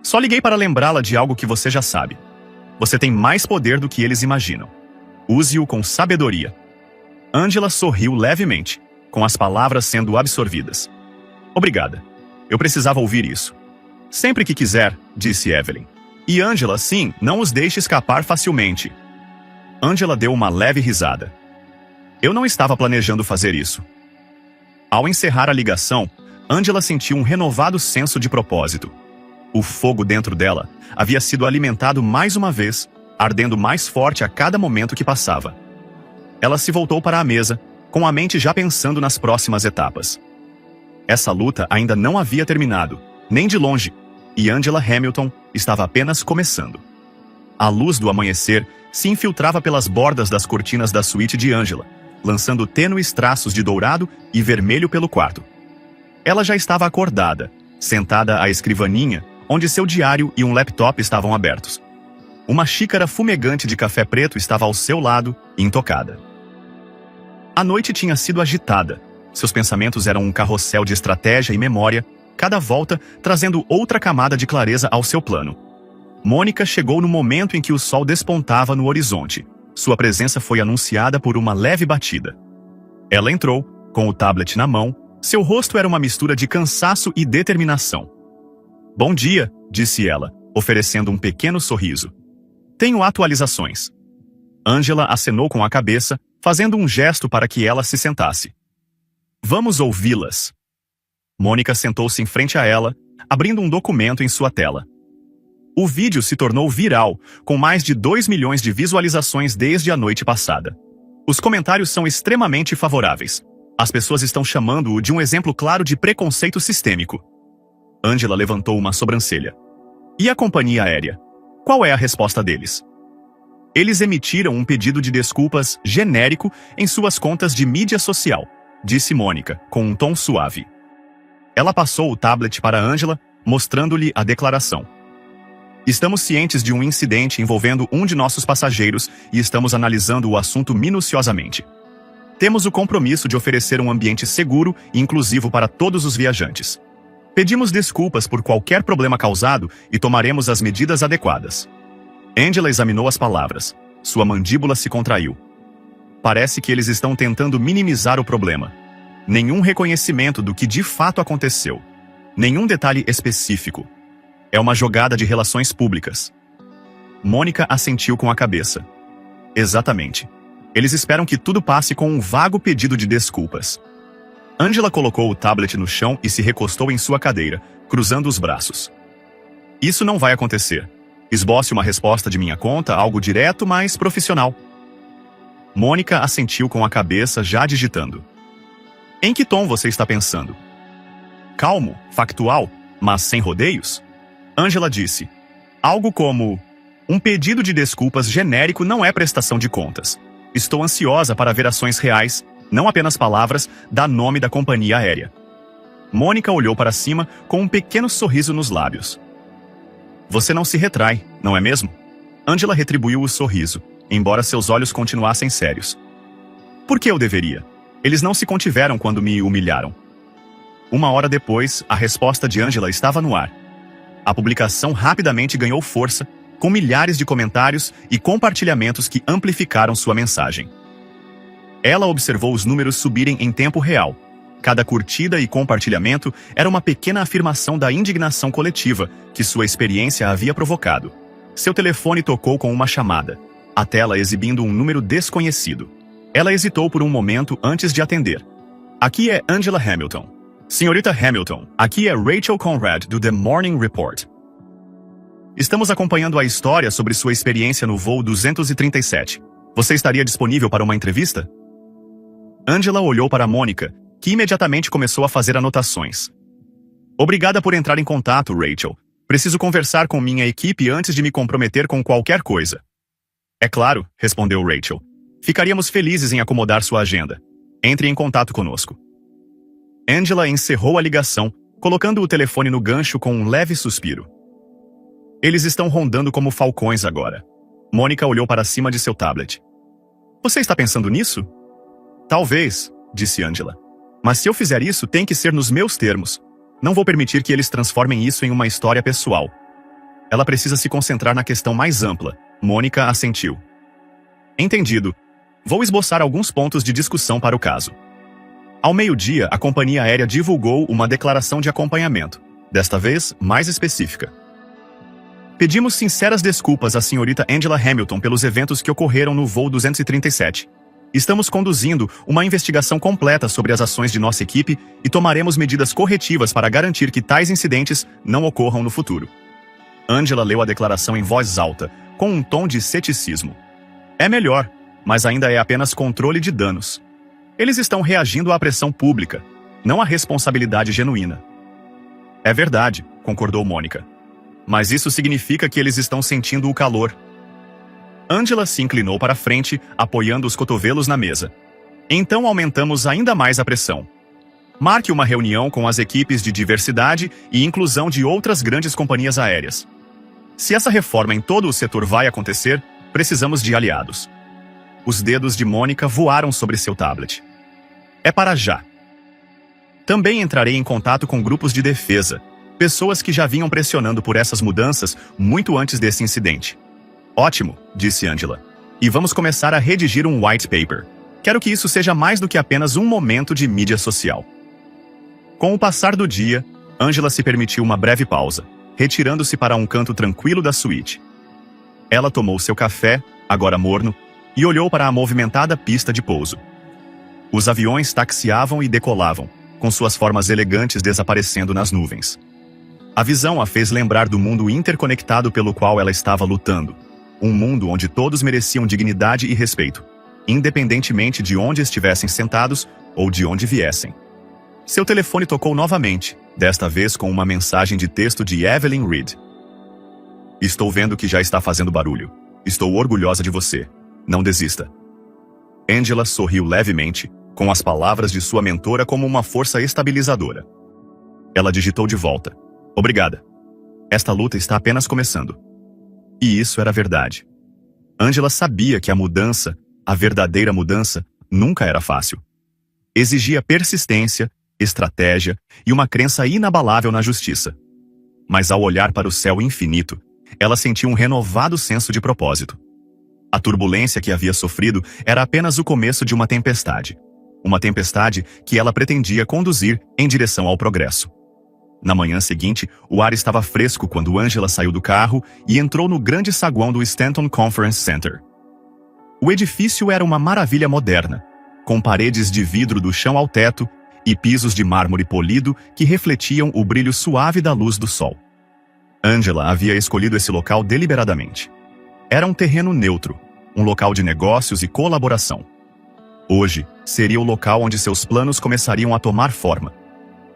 Só liguei para lembrá-la de algo que você já sabe. Você tem mais poder do que eles imaginam. Use-o com sabedoria. Angela sorriu levemente, com as palavras sendo absorvidas. Obrigada. Eu precisava ouvir isso. Sempre que quiser, disse Evelyn. E Angela, sim, não os deixe escapar facilmente. Angela deu uma leve risada. Eu não estava planejando fazer isso. Ao encerrar a ligação, Angela sentiu um renovado senso de propósito. O fogo dentro dela havia sido alimentado mais uma vez, ardendo mais forte a cada momento que passava. Ela se voltou para a mesa, com a mente já pensando nas próximas etapas. Essa luta ainda não havia terminado, nem de longe, e Angela Hamilton estava apenas começando. A luz do amanhecer se infiltrava pelas bordas das cortinas da suíte de Angela, lançando tênues traços de dourado e vermelho pelo quarto. Ela já estava acordada, sentada à escrivaninha, onde seu diário e um laptop estavam abertos. Uma xícara fumegante de café preto estava ao seu lado, intocada. A noite tinha sido agitada. Seus pensamentos eram um carrossel de estratégia e memória, cada volta trazendo outra camada de clareza ao seu plano. Mônica chegou no momento em que o sol despontava no horizonte. Sua presença foi anunciada por uma leve batida. Ela entrou, com o tablet na mão. Seu rosto era uma mistura de cansaço e determinação. Bom dia, disse ela, oferecendo um pequeno sorriso. Tenho atualizações. Angela acenou com a cabeça, fazendo um gesto para que ela se sentasse. Vamos ouvi-las. Mônica sentou-se em frente a ela, abrindo um documento em sua tela. O vídeo se tornou viral, com mais de 2 milhões de visualizações desde a noite passada. Os comentários são extremamente favoráveis. As pessoas estão chamando-o de um exemplo claro de preconceito sistêmico. Angela levantou uma sobrancelha. E a companhia aérea? Qual é a resposta deles? Eles emitiram um pedido de desculpas genérico em suas contas de mídia social, disse Mônica, com um tom suave. Ela passou o tablet para Angela, mostrando-lhe a declaração. Estamos cientes de um incidente envolvendo um de nossos passageiros e estamos analisando o assunto minuciosamente. Temos o compromisso de oferecer um ambiente seguro e inclusivo para todos os viajantes. Pedimos desculpas por qualquer problema causado e tomaremos as medidas adequadas. Angela examinou as palavras. Sua mandíbula se contraiu. Parece que eles estão tentando minimizar o problema. Nenhum reconhecimento do que de fato aconteceu. Nenhum detalhe específico. É uma jogada de relações públicas. Mônica assentiu com a cabeça. Exatamente. Eles esperam que tudo passe com um vago pedido de desculpas. Angela colocou o tablet no chão e se recostou em sua cadeira, cruzando os braços. Isso não vai acontecer. Esboce uma resposta de minha conta, algo direto, mas profissional. Mônica assentiu com a cabeça, já digitando. Em que tom você está pensando? Calmo, factual, mas sem rodeios? Angela disse. Algo como... Um pedido de desculpas genérico não é prestação de contas. Estou ansiosa para ver ações reais, não apenas palavras, dar nome da companhia aérea. Mônica olhou para cima com um pequeno sorriso nos lábios. Você não se retrai, não é mesmo? Angela retribuiu o sorriso, embora seus olhos continuassem sérios. Por que eu deveria? Eles não se contiveram quando me humilharam. Uma hora depois, a resposta de Angela estava no ar. A publicação rapidamente ganhou força, com milhares de comentários e compartilhamentos que amplificaram sua mensagem. Ela observou os números subirem em tempo real. Cada curtida e compartilhamento era uma pequena afirmação da indignação coletiva que sua experiência havia provocado. Seu telefone tocou com uma chamada, a tela exibindo um número desconhecido. Ela hesitou por um momento antes de atender. Aqui é Angela Hamilton. Senhorita Hamilton, aqui é Rachel Conrad, do The Morning Report. Estamos acompanhando a história sobre sua experiência no voo 237. Você estaria disponível para uma entrevista? Angela olhou para Mônica, que imediatamente começou a fazer anotações. Obrigada por entrar em contato, Rachel. Preciso conversar com minha equipe antes de me comprometer com qualquer coisa. É claro, respondeu Rachel. Ficaríamos felizes em acomodar sua agenda. Entre em contato conosco. Angela encerrou a ligação, colocando o telefone no gancho com um leve suspiro. Eles estão rondando como falcões agora. Mônica olhou para cima de seu tablet. Você está pensando nisso? Talvez, disse Angela. Mas se eu fizer isso, tem que ser nos meus termos. Não vou permitir que eles transformem isso em uma história pessoal. Ela precisa se concentrar na questão mais ampla. Mônica assentiu. Entendido. Vou esboçar alguns pontos de discussão para o caso. Ao meio-dia, a companhia aérea divulgou uma declaração de acompanhamento, desta vez mais específica. Pedimos sinceras desculpas à senhorita Angela Hamilton pelos eventos que ocorreram no voo 237. Estamos conduzindo uma investigação completa sobre as ações de nossa equipe e tomaremos medidas corretivas para garantir que tais incidentes não ocorram no futuro. Angela leu a declaração em voz alta, com um tom de ceticismo. É melhor, mas ainda é apenas controle de danos. Eles estão reagindo à pressão pública, não à responsabilidade genuína. É verdade, concordou Mônica. Mas isso significa que eles estão sentindo o calor. Angela se inclinou para frente, apoiando os cotovelos na mesa. Então aumentamos ainda mais a pressão. Marque uma reunião com as equipes de diversidade e inclusão de outras grandes companhias aéreas. Se essa reforma em todo o setor vai acontecer, precisamos de aliados. Os dedos de Mônica voaram sobre seu tablet. É para já. Também entrarei em contato com grupos de defesa, pessoas que já vinham pressionando por essas mudanças muito antes desse incidente. Ótimo, disse Angela. E vamos começar a redigir um white paper. Quero que isso seja mais do que apenas um momento de mídia social. Com o passar do dia, Angela se permitiu uma breve pausa, retirando-se para um canto tranquilo da suíte. Ela tomou seu café, agora morno, e olhou para a movimentada pista de pouso. Os aviões taxiavam e decolavam, com suas formas elegantes desaparecendo nas nuvens. A visão a fez lembrar do mundo interconectado pelo qual ela estava lutando. Um mundo onde todos mereciam dignidade e respeito, independentemente de onde estivessem sentados ou de onde viessem. Seu telefone tocou novamente, desta vez com uma mensagem de texto de Evelyn Reed. Estou vendo que já está fazendo barulho. Estou orgulhosa de você. Não desista. Angela sorriu levemente, com as palavras de sua mentora como uma força estabilizadora. Ela digitou de volta. Obrigada. Esta luta está apenas começando. E isso era verdade. Angela sabia que a mudança, a verdadeira mudança, nunca era fácil. Exigia persistência, estratégia e uma crença inabalável na justiça. Mas ao olhar para o céu infinito, ela sentiu um renovado senso de propósito. A turbulência que havia sofrido era apenas o começo de uma tempestade. Uma tempestade que ela pretendia conduzir em direção ao progresso. Na manhã seguinte, o ar estava fresco quando Angela saiu do carro e entrou no grande saguão do Stanton Conference Center. O edifício era uma maravilha moderna, com paredes de vidro do chão ao teto e pisos de mármore polido que refletiam o brilho suave da luz do sol. Angela havia escolhido esse local deliberadamente. Era um terreno neutro, um local de negócios e colaboração. Hoje, seria o local onde seus planos começariam a tomar forma.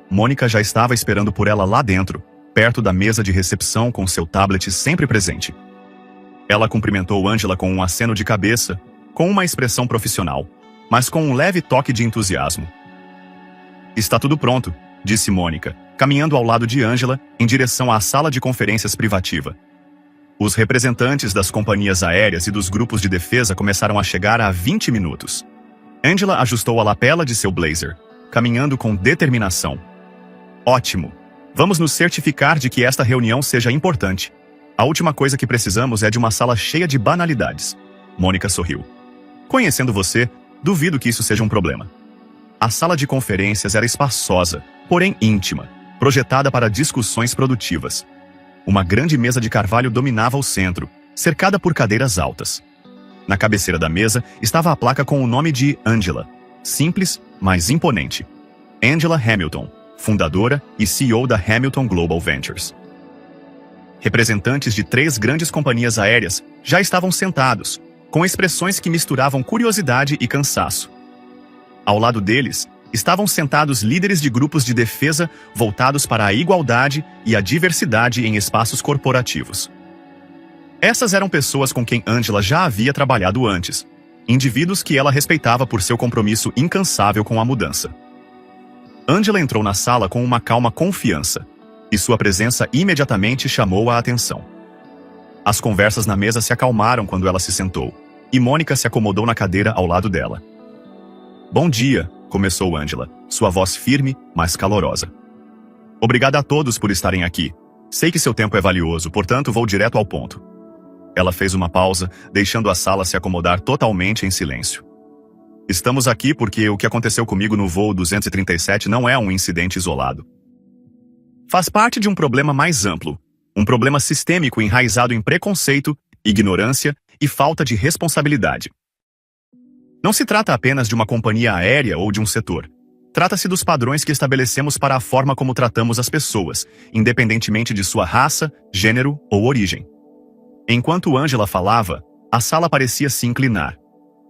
Mônica já estava esperando por ela lá dentro, perto da mesa de recepção com seu tablet sempre presente. Ela cumprimentou Angela com um aceno de cabeça, com uma expressão profissional, mas com um leve toque de entusiasmo. Está tudo pronto, disse Mônica, caminhando ao lado de Angela em direção à sala de conferências privativa. Os representantes das companhias aéreas e dos grupos de defesa começaram a chegar há 20 minutos. Angela ajustou a lapela de seu blazer, caminhando com determinação. Ótimo! Vamos nos certificar de que esta reunião seja importante. A última coisa que precisamos é de uma sala cheia de banalidades. Mônica sorriu. Conhecendo você, duvido que isso seja um problema. A sala de conferências era espaçosa, porém íntima, projetada para discussões produtivas. Uma grande mesa de carvalho dominava o centro, cercada por cadeiras altas. Na cabeceira da mesa estava a placa com o nome de Angela. Simples, mas imponente. Angela Hamilton, fundadora e CEO da Hamilton Global Ventures. Representantes de 3 grandes companhias aéreas já estavam sentados, com expressões que misturavam curiosidade e cansaço. Ao lado deles, estavam sentados líderes de grupos de defesa voltados para a igualdade e a diversidade em espaços corporativos. Essas eram pessoas com quem Angela já havia trabalhado antes, indivíduos que ela respeitava por seu compromisso incansável com a mudança. Angela entrou na sala com uma calma confiança, e sua presença imediatamente chamou a atenção. As conversas na mesa se acalmaram quando ela se sentou, e Mônica se acomodou na cadeira ao lado dela. "Bom dia", começou Angela, sua voz firme, mas calorosa. "Obrigada a todos por estarem aqui. Sei que seu tempo é valioso, portanto vou direto ao ponto." Ela fez uma pausa, deixando a sala se acomodar totalmente em silêncio. "Estamos aqui porque o que aconteceu comigo no voo 237 não é um incidente isolado. Faz parte de um problema mais amplo, um problema sistêmico enraizado em preconceito, ignorância e falta de responsabilidade. Não se trata apenas de uma companhia aérea ou de um setor. Trata-se dos padrões que estabelecemos para a forma como tratamos as pessoas, independentemente de sua raça, gênero ou origem." Enquanto Angela falava, a sala parecia se inclinar.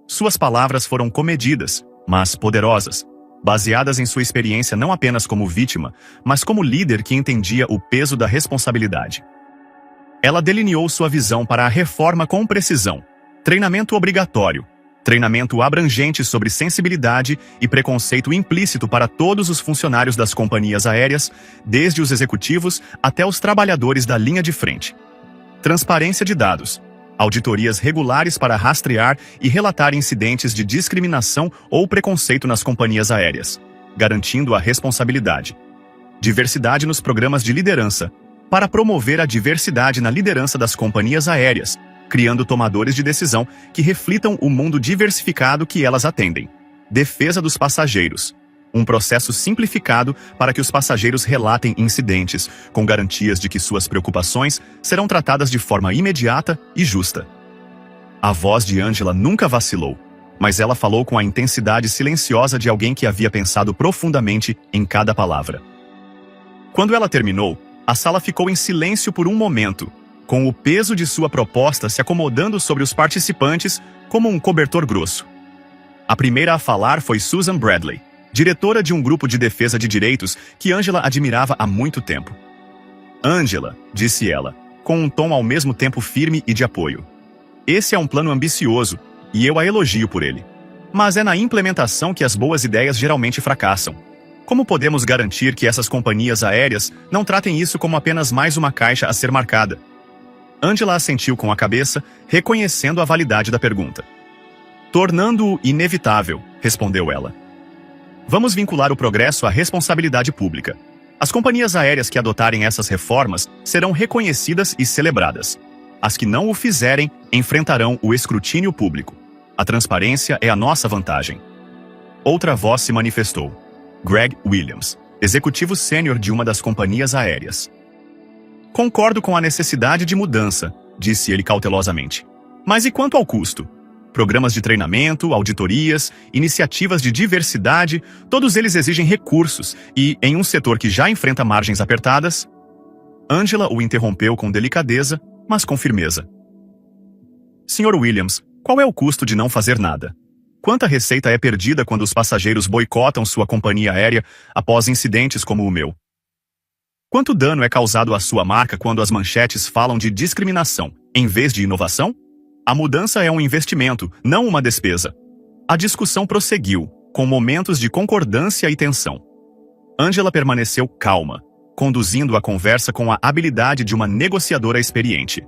Suas palavras foram comedidas, mas poderosas, baseadas em sua experiência não apenas como vítima, mas como líder que entendia o peso da responsabilidade. Ela delineou sua visão para a reforma com precisão: treinamento obrigatório, treinamento abrangente sobre sensibilidade e preconceito implícito para todos os funcionários das companhias aéreas, desde os executivos até os trabalhadores da linha de frente. Transparência de dados, auditorias regulares para rastrear e relatar incidentes de discriminação ou preconceito nas companhias aéreas, garantindo a responsabilidade. Diversidade nos programas de liderança, para promover a diversidade na liderança das companhias aéreas, criando tomadores de decisão que reflitam o mundo diversificado que elas atendem. Defesa dos passageiros. Um processo simplificado para que os passageiros relatem incidentes, com garantias de que suas preocupações serão tratadas de forma imediata e justa. A voz de Angela nunca vacilou, mas ela falou com a intensidade silenciosa de alguém que havia pensado profundamente em cada palavra. Quando ela terminou, a sala ficou em silêncio por um momento, com o peso de sua proposta se acomodando sobre os participantes como um cobertor grosso. A primeira a falar foi Susan Bradley, diretora de um grupo de defesa de direitos que Angela admirava há muito tempo. "Angela", disse ela, com um tom ao mesmo tempo firme e de apoio. "Esse é um plano ambicioso, e eu a elogio por ele. Mas é na implementação que as boas ideias geralmente fracassam. Como podemos garantir que essas companhias aéreas não tratem isso como apenas mais uma caixa a ser marcada?" Angela assentiu com a cabeça, reconhecendo a validade da pergunta. "Tornando-o inevitável", respondeu ela. "Vamos vincular o progresso à responsabilidade pública. As companhias aéreas que adotarem essas reformas serão reconhecidas e celebradas. As que não o fizerem enfrentarão o escrutínio público. A transparência é a nossa vantagem." Outra voz se manifestou. Greg Williams, executivo sênior de uma das companhias aéreas. "Concordo com a necessidade de mudança", disse ele cautelosamente. "Mas e quanto ao custo? Programas de treinamento, auditorias, iniciativas de diversidade, todos eles exigem recursos e, em um setor que já enfrenta margens apertadas..." Angela o interrompeu com delicadeza, mas com firmeza. "Sr. Williams, qual é o custo de não fazer nada? Quanta receita é perdida quando os passageiros boicotam sua companhia aérea após incidentes como o meu? Quanto dano é causado à sua marca quando as manchetes falam de discriminação, em vez de inovação? A mudança é um investimento, não uma despesa." A discussão prosseguiu, com momentos de concordância e tensão. Angela permaneceu calma, conduzindo a conversa com a habilidade de uma negociadora experiente.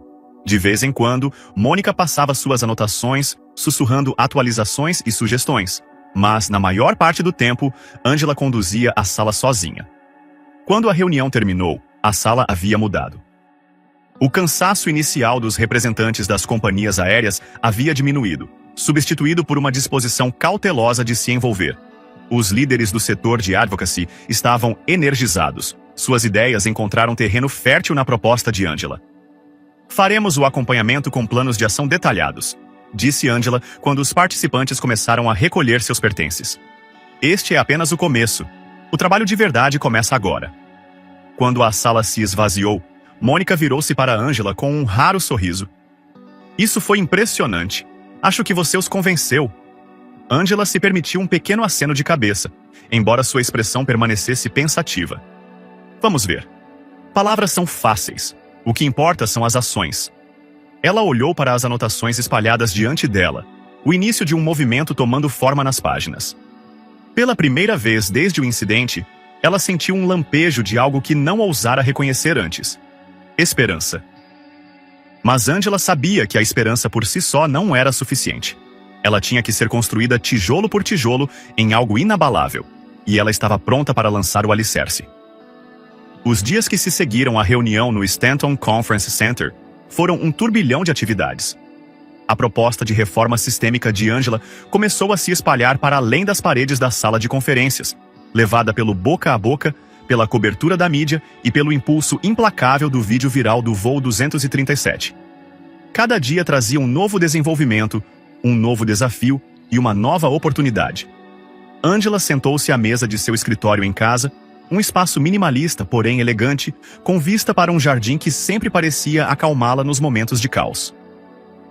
De vez em quando, Mônica passava suas anotações, sussurrando atualizações e sugestões, mas, na maior parte do tempo, Angela conduzia a sala sozinha. Quando a reunião terminou, a sala havia mudado. O cansaço inicial dos representantes das companhias aéreas havia diminuído, substituído por uma disposição cautelosa de se envolver. Os líderes do setor de advocacy estavam energizados. Suas ideias encontraram terreno fértil na proposta de Angela. "Faremos o acompanhamento com planos de ação detalhados", disse Angela quando os participantes começaram a recolher seus pertences. "Este é apenas o começo. O trabalho de verdade começa agora. Quando a sala se esvaziou, Mônica virou-se para Angela com um raro sorriso. Isso foi impressionante. Acho que você os convenceu. Angela se permitiu um pequeno aceno de cabeça, embora sua expressão permanecesse pensativa. Vamos ver. Palavras são fáceis. O que importa são as ações. Ela olhou para as anotações espalhadas diante dela, o início de um movimento tomando forma nas páginas. Pela primeira vez desde o incidente, ela sentiu um lampejo de algo que não ousara reconhecer antes. Esperança. Mas Angela sabia que a esperança por si só não era suficiente. Ela tinha que ser construída tijolo por tijolo em algo inabalável, e ela estava pronta para lançar o alicerce. Os dias que se seguiram à reunião no Stanton Conference Center foram um turbilhão de atividades. A proposta de reforma sistêmica de Angela começou a se espalhar para além das paredes da sala de conferências, levada pelo boca a boca, pela cobertura da mídia e pelo impulso implacável do vídeo viral do voo 237. Cada dia trazia um novo desenvolvimento, um novo desafio e uma nova oportunidade. Angela sentou-se à mesa de seu escritório em casa, um espaço minimalista, porém elegante, com vista para um jardim que sempre parecia acalmá-la nos momentos de caos.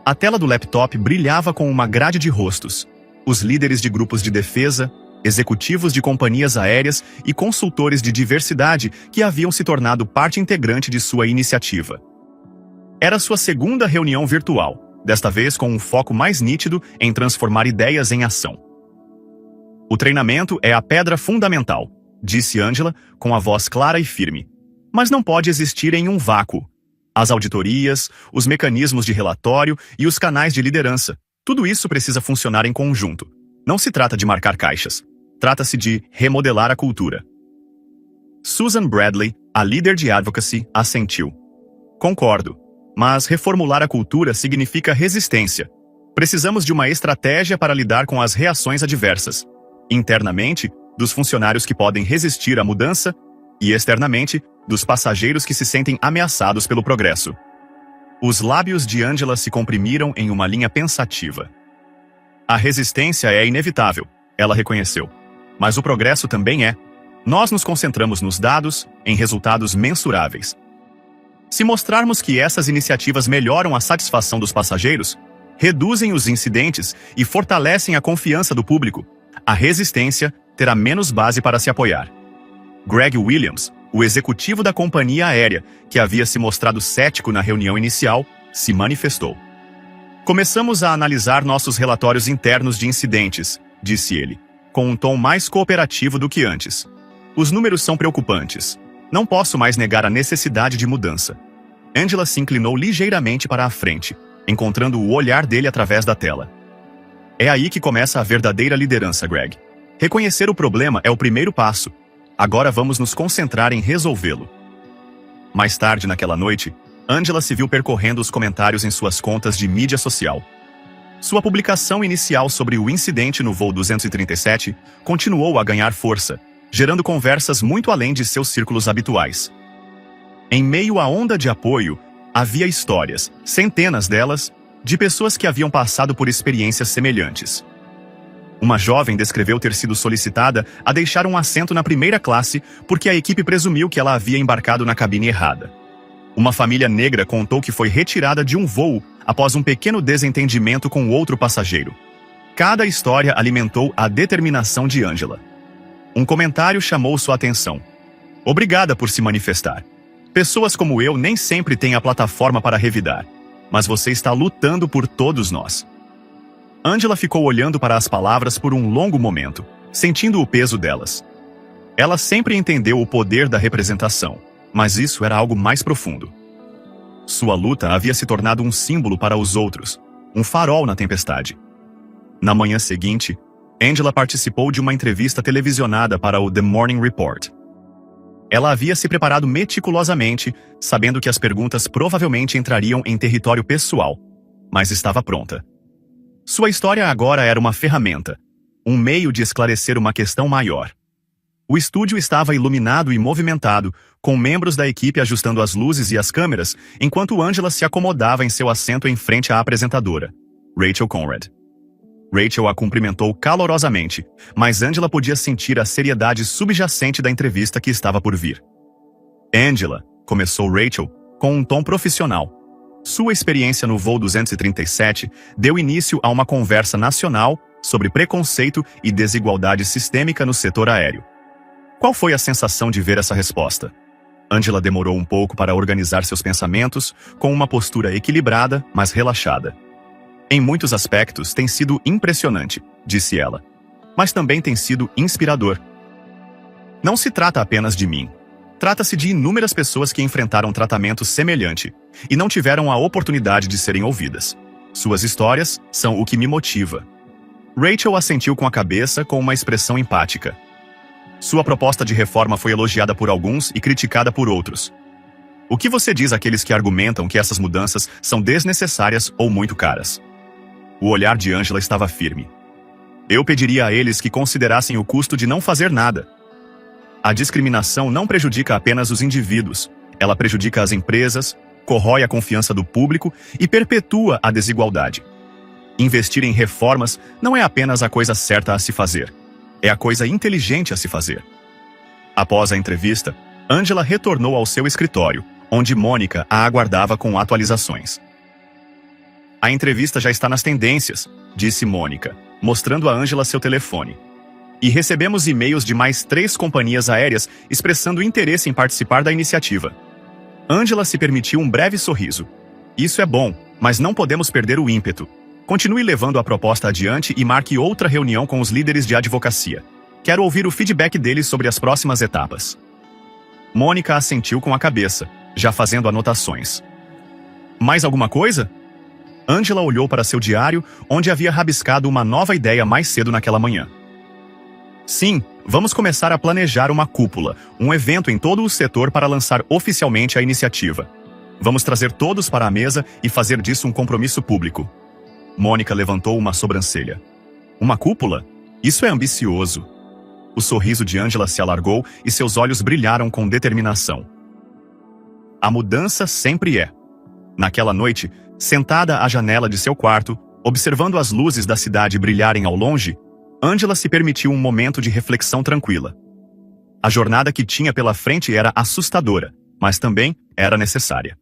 A tela do laptop brilhava com uma grade de rostos. Os líderes de grupos de defesa, executivos de companhias aéreas e consultores de diversidade que haviam se tornado parte integrante de sua iniciativa. Era sua segunda reunião virtual, desta vez com um foco mais nítido em transformar ideias em ação. O treinamento é a pedra fundamental, disse Angela com a voz clara e firme. Mas não pode existir em um vácuo. As auditorias, os mecanismos de relatório e os canais de liderança, tudo isso precisa funcionar em conjunto. Não se trata de marcar caixas. Trata-se de remodelar a cultura. Susan Bradley, a líder de advocacy, assentiu. Concordo, mas reformular a cultura significa resistência. Precisamos de uma estratégia para lidar com as reações adversas. Internamente, dos funcionários que podem resistir à mudança, e externamente, dos passageiros que se sentem ameaçados pelo progresso. Os lábios de Angela se comprimiram em uma linha pensativa. A resistência é inevitável, ela reconheceu. Mas o progresso também é. Nós nos concentramos nos dados, em resultados mensuráveis. Se mostrarmos que essas iniciativas melhoram a satisfação dos passageiros, reduzem os incidentes e fortalecem a confiança do público, a resistência terá menos base para se apoiar. Greg Williams, o executivo da companhia aérea, que havia se mostrado cético na reunião inicial, se manifestou. Começamos a analisar nossos relatórios internos de incidentes, disse ele, com um tom mais cooperativo do que antes. Os números são preocupantes. Não posso mais negar a necessidade de mudança. Angela se inclinou ligeiramente para a frente, encontrando o olhar dele através da tela. É aí que começa a verdadeira liderança, Greg. Reconhecer o problema é o primeiro passo. Agora vamos nos concentrar em resolvê-lo. Mais tarde naquela noite, Angela se viu percorrendo os comentários em suas contas de mídia social. Sua publicação inicial sobre o incidente no voo 237 continuou a ganhar força, gerando conversas muito além de seus círculos habituais. Em meio à onda de apoio, havia histórias, centenas delas, de pessoas que haviam passado por experiências semelhantes. Uma jovem descreveu ter sido solicitada a deixar um assento na primeira classe porque a equipe presumiu que ela havia embarcado na cabine errada. Uma família negra contou que foi retirada de um voo após um pequeno desentendimento com outro passageiro. Cada história alimentou a determinação de Angela. Um comentário chamou sua atenção. Obrigada por se manifestar. Pessoas como eu nem sempre têm a plataforma para revidar, mas você está lutando por todos nós. Angela ficou olhando para as palavras por um longo momento, sentindo o peso delas. Ela sempre entendeu o poder da representação, mas isso era algo mais profundo. Sua luta havia se tornado um símbolo para os outros, um farol na tempestade. Na manhã seguinte, Angela participou de uma entrevista televisionada para o The Morning Report. Ela havia se preparado meticulosamente, sabendo que as perguntas provavelmente entrariam em território pessoal, mas estava pronta. Sua história agora era uma ferramenta, um meio de esclarecer uma questão maior. O estúdio estava iluminado e movimentado, com membros da equipe ajustando as luzes e as câmeras, enquanto Angela se acomodava em seu assento em frente à apresentadora, Rachel Conrad. Rachel a cumprimentou calorosamente, mas Angela podia sentir a seriedade subjacente da entrevista que estava por vir. Angela, começou Rachel, com um tom profissional. Sua experiência no voo 237 deu início a uma conversa nacional sobre preconceito e desigualdade sistêmica no setor aéreo. Qual foi a sensação de ver essa resposta? Angela demorou um pouco para organizar seus pensamentos, com uma postura equilibrada, mas relaxada. Em muitos aspectos tem sido impressionante, disse ela. Mas também tem sido inspirador. Não se trata apenas de mim. Trata-se de inúmeras pessoas que enfrentaram tratamento semelhante e não tiveram a oportunidade de serem ouvidas. Suas histórias são o que me motiva. Rachel assentiu com a cabeça com uma expressão empática. Sua proposta de reforma foi elogiada por alguns e criticada por outros. O que você diz àqueles que argumentam que essas mudanças são desnecessárias ou muito caras? O olhar de Angela estava firme. Eu pediria a eles que considerassem o custo de não fazer nada. A discriminação não prejudica apenas os indivíduos, ela prejudica as empresas, corrói a confiança do público e perpetua a desigualdade. Investir em reformas não é apenas a coisa certa a se fazer, é a coisa inteligente a se fazer. Após a entrevista, Angela retornou ao seu escritório, onde Mônica a aguardava com atualizações. A entrevista já está nas tendências, disse Mônica, mostrando a Angela seu telefone. E recebemos e-mails de mais 3 companhias aéreas expressando interesse em participar da iniciativa. Angela se permitiu um breve sorriso. Isso é bom, mas não podemos perder o ímpeto. Continue levando a proposta adiante e marque outra reunião com os líderes de advocacia. Quero ouvir o feedback deles sobre as próximas etapas. Mônica assentiu com a cabeça, já fazendo anotações. Mais alguma coisa? Angela olhou para seu diário, onde havia rabiscado uma nova ideia mais cedo naquela manhã. Sim, vamos começar a planejar uma cúpula, um evento em todo o setor para lançar oficialmente a iniciativa. Vamos trazer todos para a mesa e fazer disso um compromisso público. Mônica levantou uma sobrancelha. Uma cúpula? Isso é ambicioso. O sorriso de Angela se alargou e seus olhos brilharam com determinação. A mudança sempre é. Naquela noite, sentada à janela de seu quarto, observando as luzes da cidade brilharem ao longe, Angela se permitiu um momento de reflexão tranquila. A jornada que tinha pela frente era assustadora, mas também era necessária.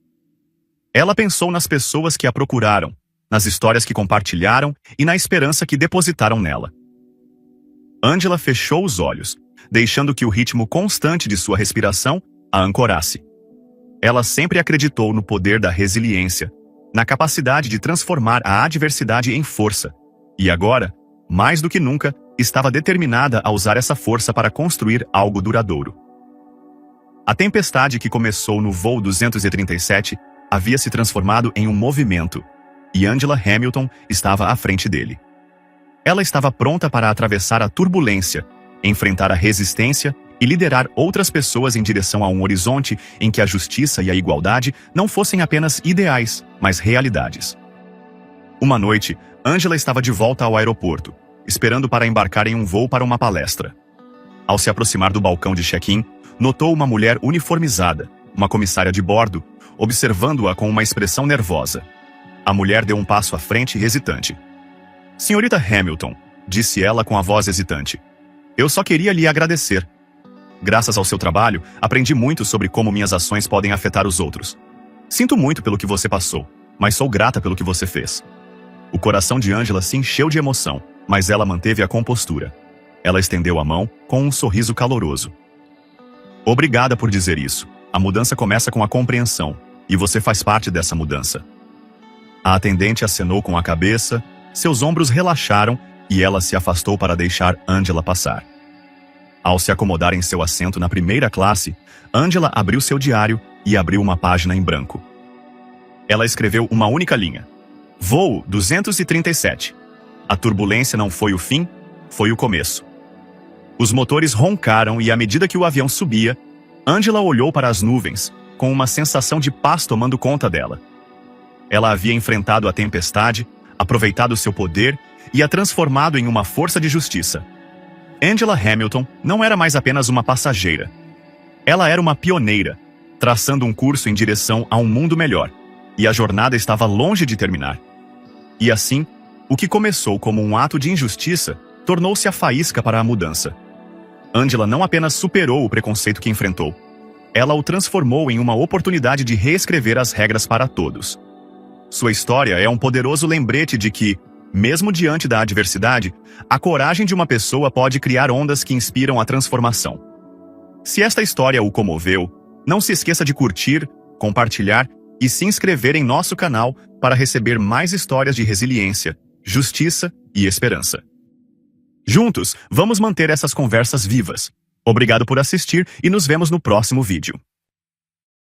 Ela pensou nas pessoas que a procuraram, nas histórias que compartilharam e na esperança que depositaram nela. Angela fechou os olhos, deixando que o ritmo constante de sua respiração a ancorasse. Ela sempre acreditou no poder da resiliência, na capacidade de transformar a adversidade em força, e agora, mais do que nunca, estava determinada a usar essa força para construir algo duradouro. A tempestade que começou no voo 237 havia se transformado em um movimento, e Angela Hamilton estava à frente dele. Ela estava pronta para atravessar a turbulência, enfrentar a resistência e liderar outras pessoas em direção a um horizonte em que a justiça e a igualdade não fossem apenas ideais, mas realidades. Uma noite, Angela estava de volta ao aeroporto, esperando para embarcar em um voo para uma palestra. Ao se aproximar do balcão de check-in, notou uma mulher uniformizada, uma comissária de bordo, observando-a com uma expressão nervosa. A mulher deu um passo à frente, hesitante. Senhorita Hamilton, disse ela com a voz hesitante. Eu só queria lhe agradecer. Graças ao seu trabalho, aprendi muito sobre como minhas ações podem afetar os outros. Sinto muito pelo que você passou, mas sou grata pelo que você fez. O coração de Angela se encheu de emoção, mas ela manteve a compostura. Ela estendeu a mão com um sorriso caloroso. Obrigada por dizer isso. A mudança começa com a compreensão, e você faz parte dessa mudança. A atendente acenou com a cabeça, seus ombros relaxaram e ela se afastou para deixar Angela passar. Ao se acomodar em seu assento na primeira classe, Angela abriu seu diário e abriu uma página em branco. Ela escreveu uma única linha. Voo 237. A turbulência não foi o fim, foi o começo. Os motores roncaram e à medida que o avião subia, Angela olhou para as nuvens, com uma sensação de paz tomando conta dela. Ela havia enfrentado a tempestade, aproveitado seu poder e a transformado em uma força de justiça. Angela Hamilton não era mais apenas uma passageira. Ela era uma pioneira, traçando um curso em direção a um mundo melhor, e a jornada estava longe de terminar. E assim, O que começou como um ato de injustiça tornou-se a faísca para a mudança. Angela não apenas superou o preconceito que enfrentou, ela o transformou em uma oportunidade de reescrever as regras para todos. Sua história é um poderoso lembrete de que, mesmo diante da adversidade, a coragem de uma pessoa pode criar ondas que inspiram a transformação. Se esta história o comoveu, não se esqueça de curtir, compartilhar e se inscrever em nosso canal para receber mais histórias de resiliência, justiça e esperança. Juntos, vamos manter essas conversas vivas. Obrigado por assistir e nos vemos no próximo vídeo.